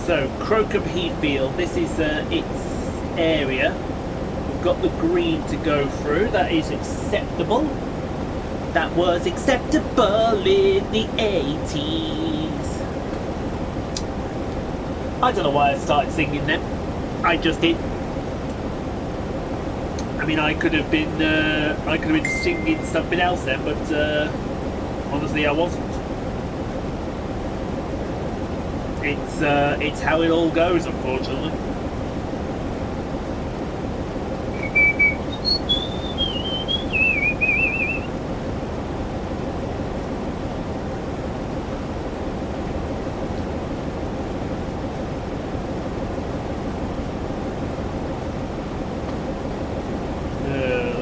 So, Crocombe Heathfield, this is its area. We've got the green to go through. That is acceptable. That was acceptable in the 80s. I don't know why I started singing them. I just did. I mean, I could have been singing something else then, but honestly, I wasn't. It's how it all goes, unfortunately.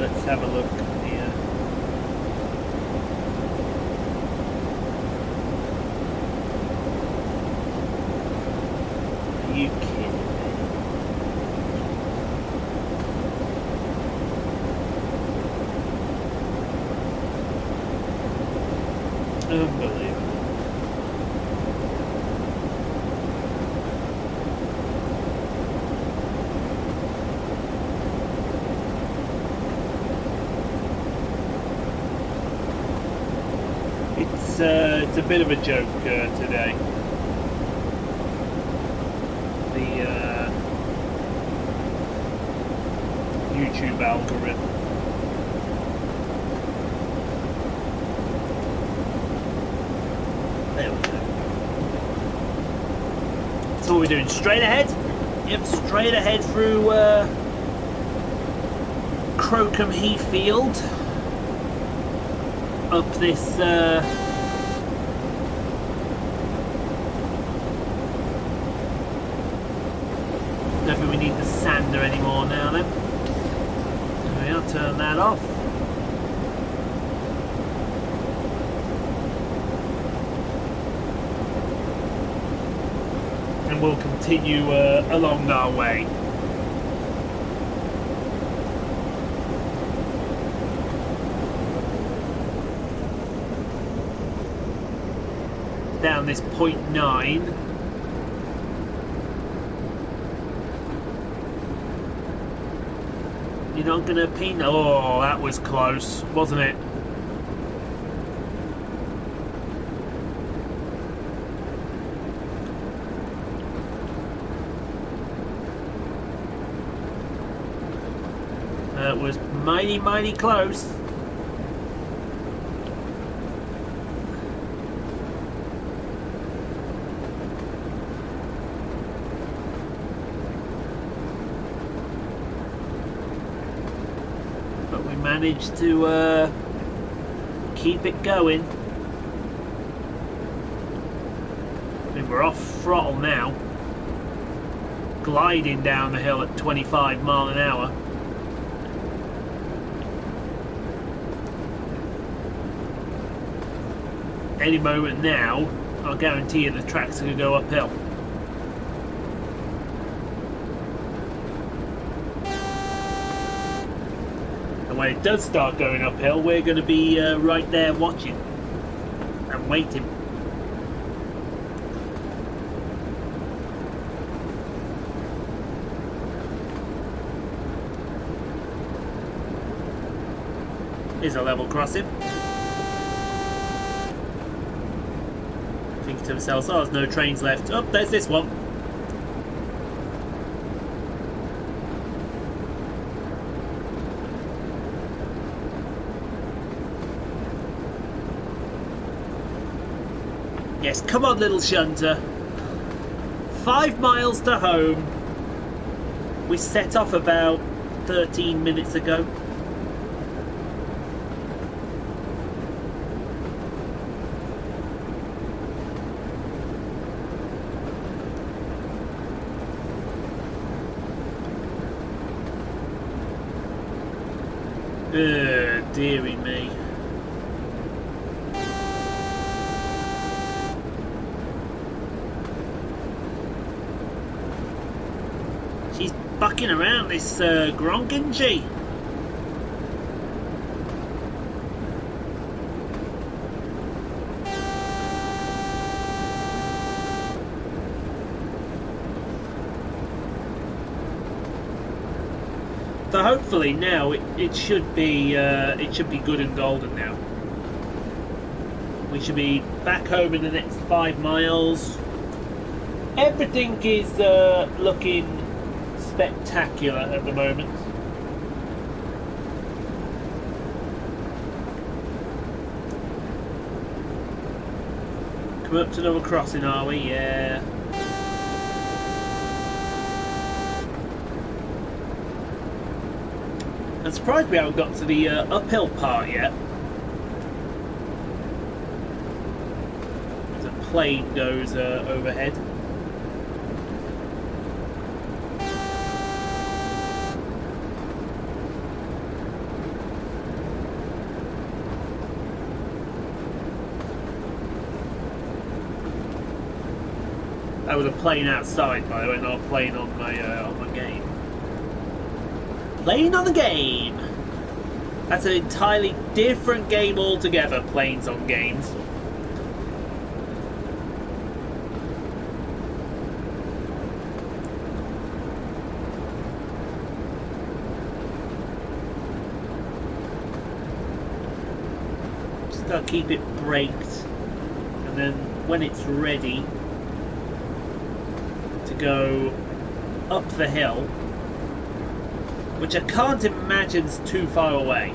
Let's have a look here. Are you kidding me? Unbelievable. It's a bit of a joke today. The YouTube algorithm. There we go. So what we're doing, straight ahead? Yep, straight ahead through Crocombe Heathfield. Up this don't think we need the sander anymore now then. There we are, turn that off. And we'll continue along our way. Down this 0.9. You're not gonna pin. Oh, that was close, wasn't it? That was mighty, mighty close. Managed to keep it going. I mean, we're off throttle now, gliding down the hill at 25 miles an hour. Any moment now, I'll guarantee you the track's going to go uphill. When it does start going uphill, we're going to be right there watching and waiting. Here's a level crossing. Thinking to themselves, oh, there's no trains left. Oh, there's this one. Yes, come on, little shunter. 5 miles to home. We set off about 13 minutes ago. Dearie me. She's bucking around this gronk, isn't she? So hopefully now it should be good and golden now. We should be back home in the next 5 miles. Everything is looking spectacular at the moment. Come up to another crossing, are we? Yeah. I'm surprised we haven't got to the uphill part yet. As a plane goes overhead. That was a plane outside, by the way, not a plane on my game. Plane on the game! That's an entirely different game altogether, planes on games. Just gotta keep it braked, and then when it's ready to go up the hill, which I can't imagine's too far away.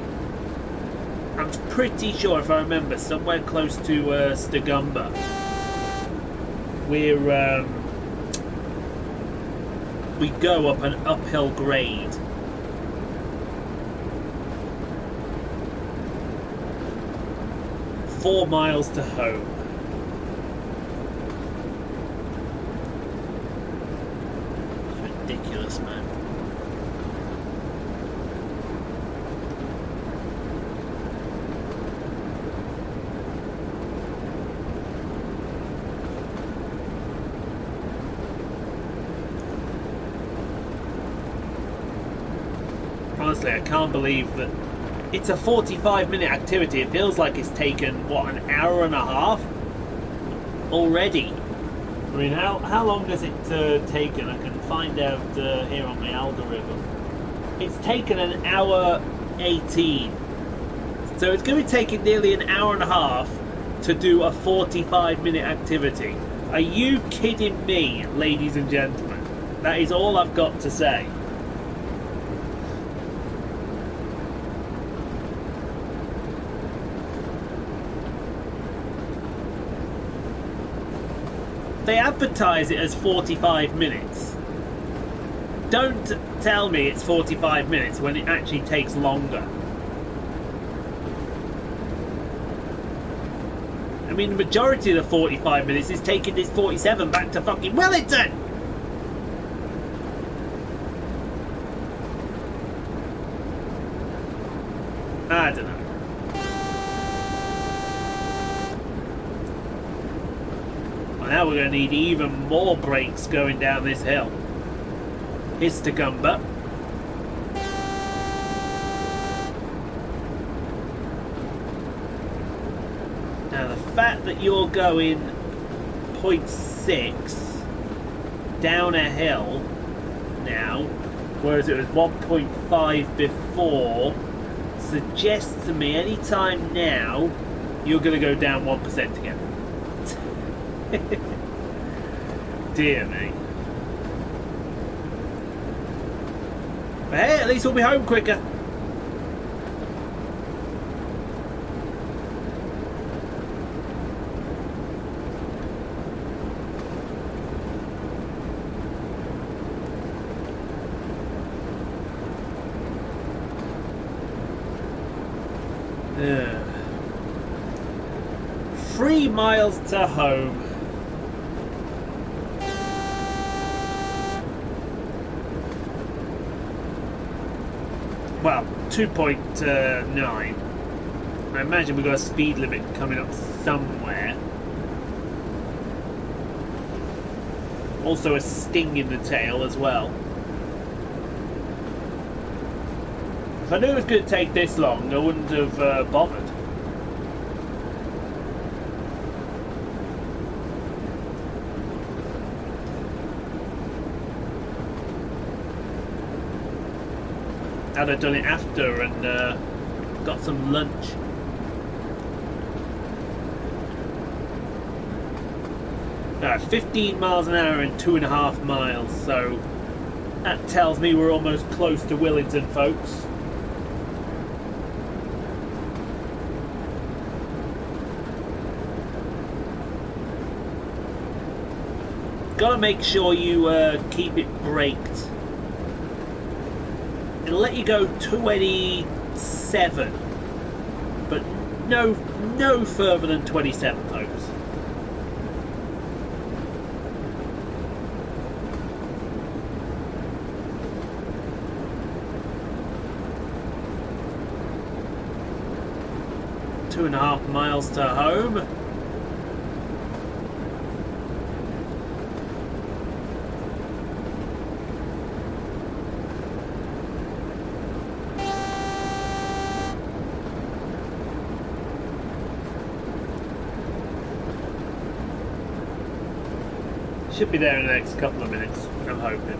I'm pretty sure, if I remember, somewhere close to Stagumber. We go up an uphill grade. "4 miles to home." It's ridiculous, man. Honestly, I can't believe that it's a 45-minute activity. It feels like it's taken, what, an hour and a half already? I mean, how long has it taken? I can find out here on my algorithm. It's taken an hour 18. So it's going to be taking nearly an hour and a half to do a 45-minute activity. Are you kidding me, ladies and gentlemen? That is all I've got to say. They advertise it as 45 minutes. Don't tell me it's 45 minutes when it actually takes longer. I mean, the majority of the 45 minutes is taking this 47 back to fucking Williton! I don't know. Now we're going to need even more brakes going down this hill. Here's Stagumber. Now the fact that you're going 0.6 down a hill now, whereas it was 1.5 before, suggests to me any time now you're going to go down 1% again. Dear me. But hey, at least we'll be home quicker. Yeah. 3 miles to home. Well, 2.9. I imagine we've got a speed limit coming up somewhere. Also a sting in the tail as well. If I knew it was going to take this long, I wouldn't have bothered. I'd have done it after and got some lunch. Alright, 15 miles an hour and 2.5 miles, so that tells me we're almost close to Williton, folks. Gotta make sure you keep it braked. it'll let you go 27, but no further than 27, folks. Two and a half miles to home. Should be there in the next couple of minutes, I'm hoping.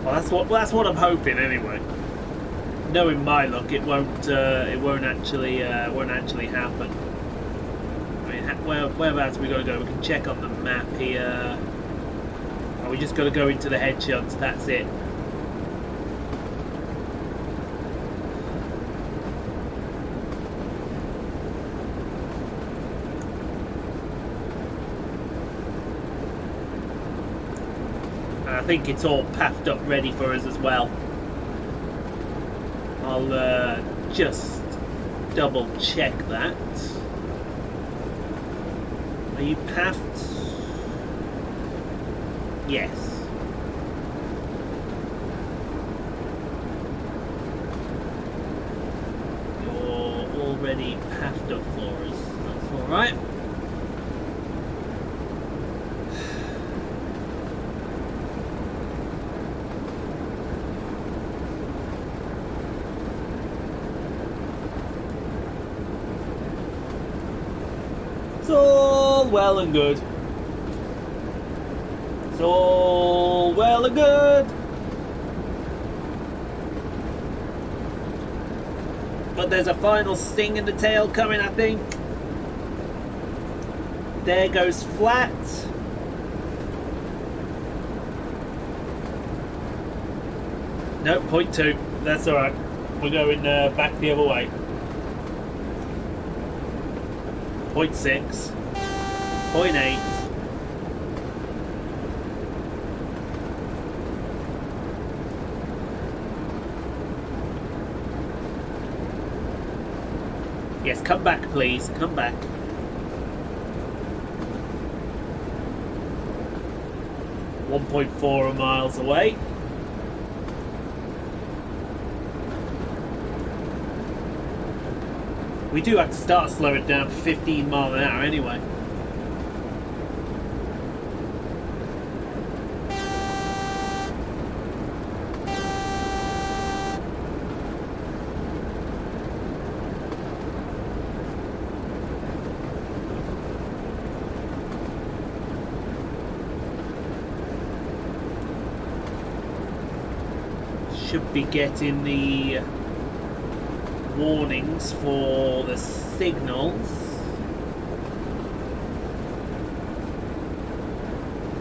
Well, that's what I'm hoping anyway. Knowing my luck, it won't actually happen. I mean, whereabouts are we got to go? We can check on the map here. Oh, we just got to go into the head shunts. That's it. I think it's all pathed up ready for us as well. I'll just double check that. Are you pathed? Yes. You're already pathed up for us. That's alright. It's all well and good. It's all well and good. But there's a final sting in the tail coming, I think. There goes flat. Nope, 0.2. That's alright. We're going back the other way. 0.6, 0.8. Yes, come back, please. Come back. .4 miles away. We do have to start slowing down to 15 miles an hour anyway. Should be getting the warnings for the signals.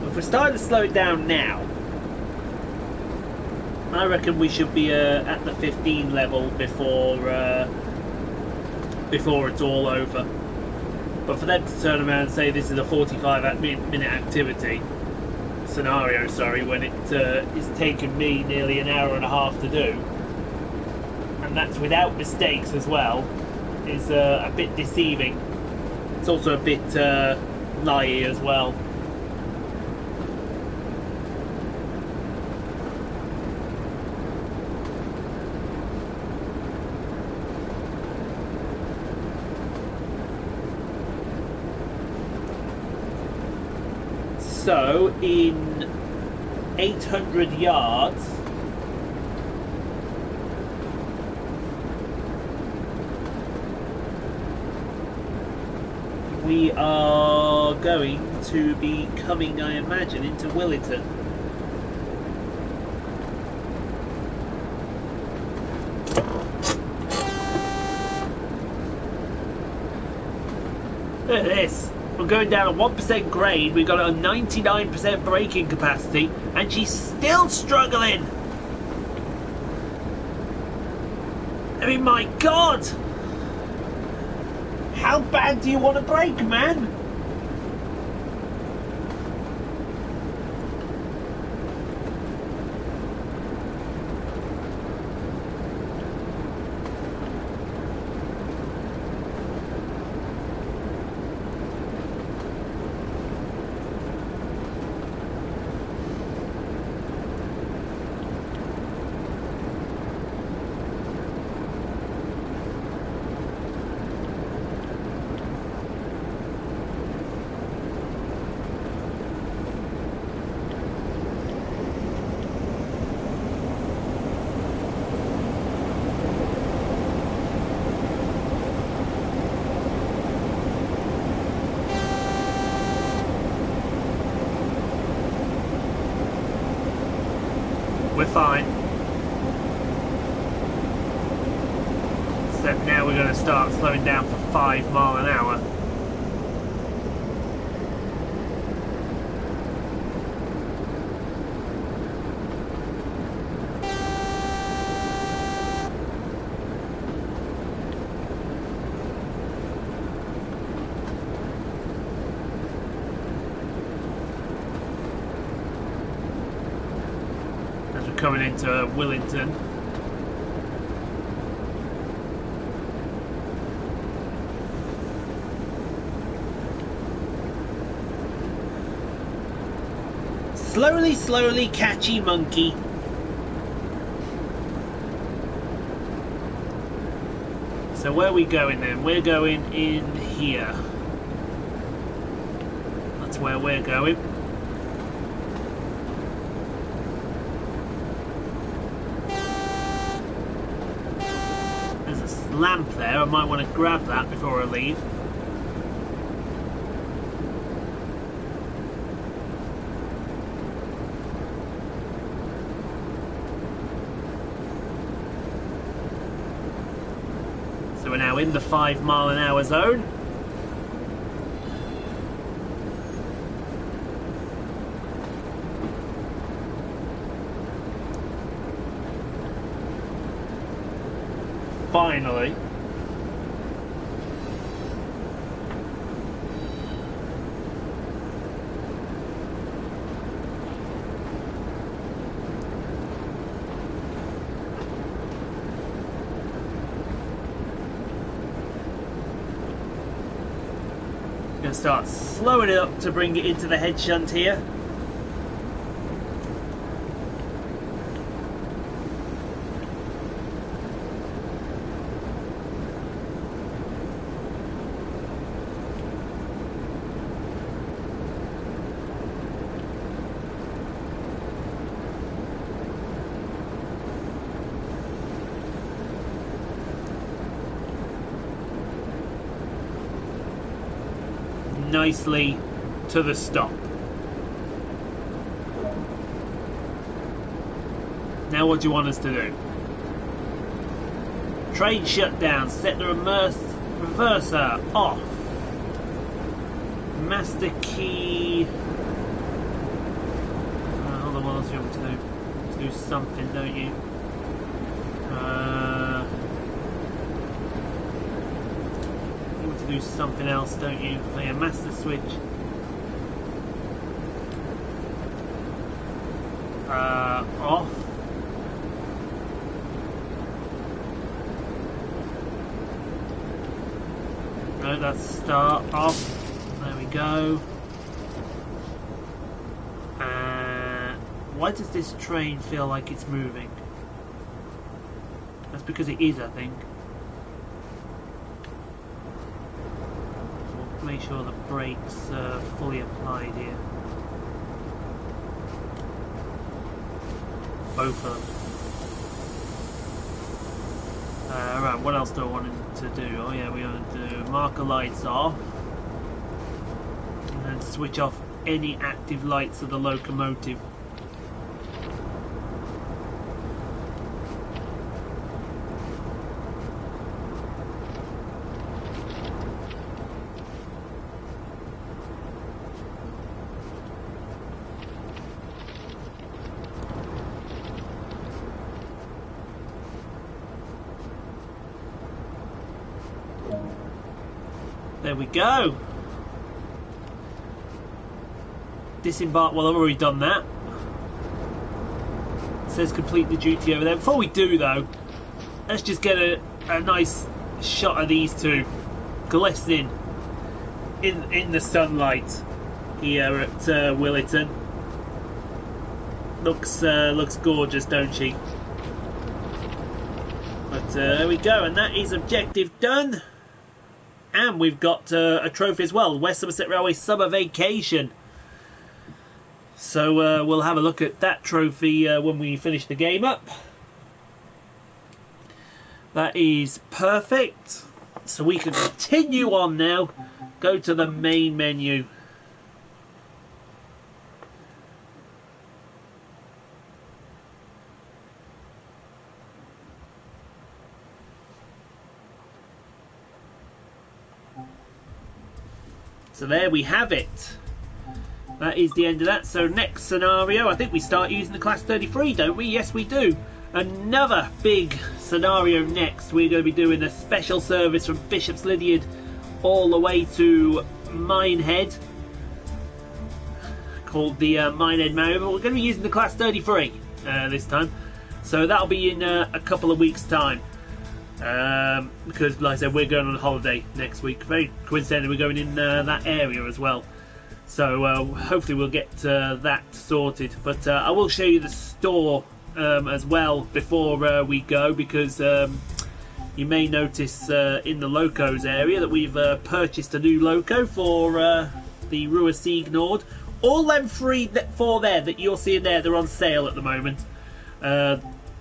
If we're starting to slow it down now, I reckon we should be at the 15 level before it's all over. But for them to turn around and say this is a 45-minute activity scenario, sorry, when it's taken me nearly an hour and a half to do, and that's without mistakes as well, is a bit deceiving. It's also a bit liey as well. So in 800 yards we are going to be coming, I imagine, into Williton. Look at this. We're going down a 1% grade, we've got a 99% braking capacity, and she's still struggling! I mean, my God! How bad do you want to brake, man? We're fine. So now we're going to start slowing down for 5 miles an hour. Coming into Williton. Slowly, slowly, catchy monkey. So where are we going then? We're going in here. That's where we're going. Lamp there, I might want to grab that before I leave. So we're now in the 5 mile an hour zone. Finally. Going to start slowing it up to bring it into the head shunt here. Nicely to the stop. Now what do you want us to do? Train shut down. Set the reverser off. Master key. Hold on, what else do you want me to do? To do something, don't you? Do something else, don't you? Play a master switch. Off. No, that's start off. There we go. Why does this train feel like it's moving? That's because it is, I think. Make sure the brakes are fully applied here. Both of them. Right, what else do I want to do? Oh yeah, we want to do marker lights off. And then switch off any active lights of the locomotive. There we go. Disembark. Well, I've already done that. It says complete the duty over there. Before we do, though, let's just get a nice shot of these two glistening in the sunlight here at Williton. Looks gorgeous, don't she? But there we go, and that is objective done. And we've got a trophy as well, West Somerset Railway Summer Vacation. So we'll have a look at that trophy when we finish the game up. That is perfect. So we can continue on now. Go to the main menu. So there we have it. That is the end of that. So next scenario, I think we start using the Class 33, don't we? Yes, we do. Another big scenario next. We're going to be doing a special service from Bishops Lydeard all the way to Minehead, called the Minehead Marriott. But we're going to be using the Class 33 this time. So that'll be in a couple of weeks' time. Because, like I said, we're going on holiday next week. Very coincidentally, we're going in that area as well. So hopefully we'll get that sorted. But I will show you the store as well before we go, because you may notice in the locos area that we've purchased a new loco for the Rua Signord. All them four there that you're seeing there, they're on sale at the moment.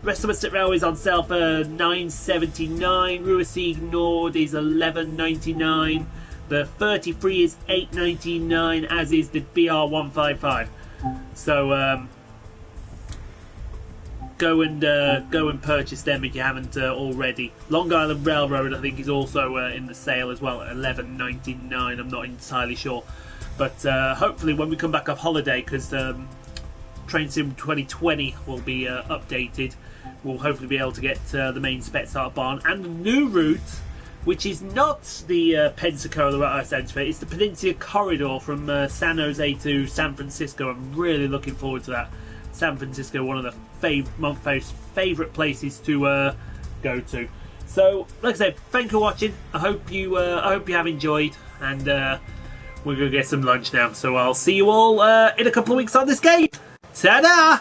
Rest of Somerset Railway is on sale for £9.79. Rua Signord is £11.99. The 33 is £8.99, as is the BR155. So go and purchase them if you haven't already. Long Island Railroad, I think, is also in the sale as well at £11.99. I'm not entirely sure, but hopefully when we come back off holiday, because Train Sim 2020 will be updated, we'll hopefully be able to get the main Spetsart barn and the new route, which is not the Pensacola route I sent for. It's the Peninsula Corridor from San Jose to San Francisco. I'm really looking forward to that. San Francisco, one of the my favourite places to go to. So, like I said, thank you for watching. I hope you have enjoyed, and we're gonna get some lunch now. So I'll see you all in a couple of weeks on this game. Ta-da!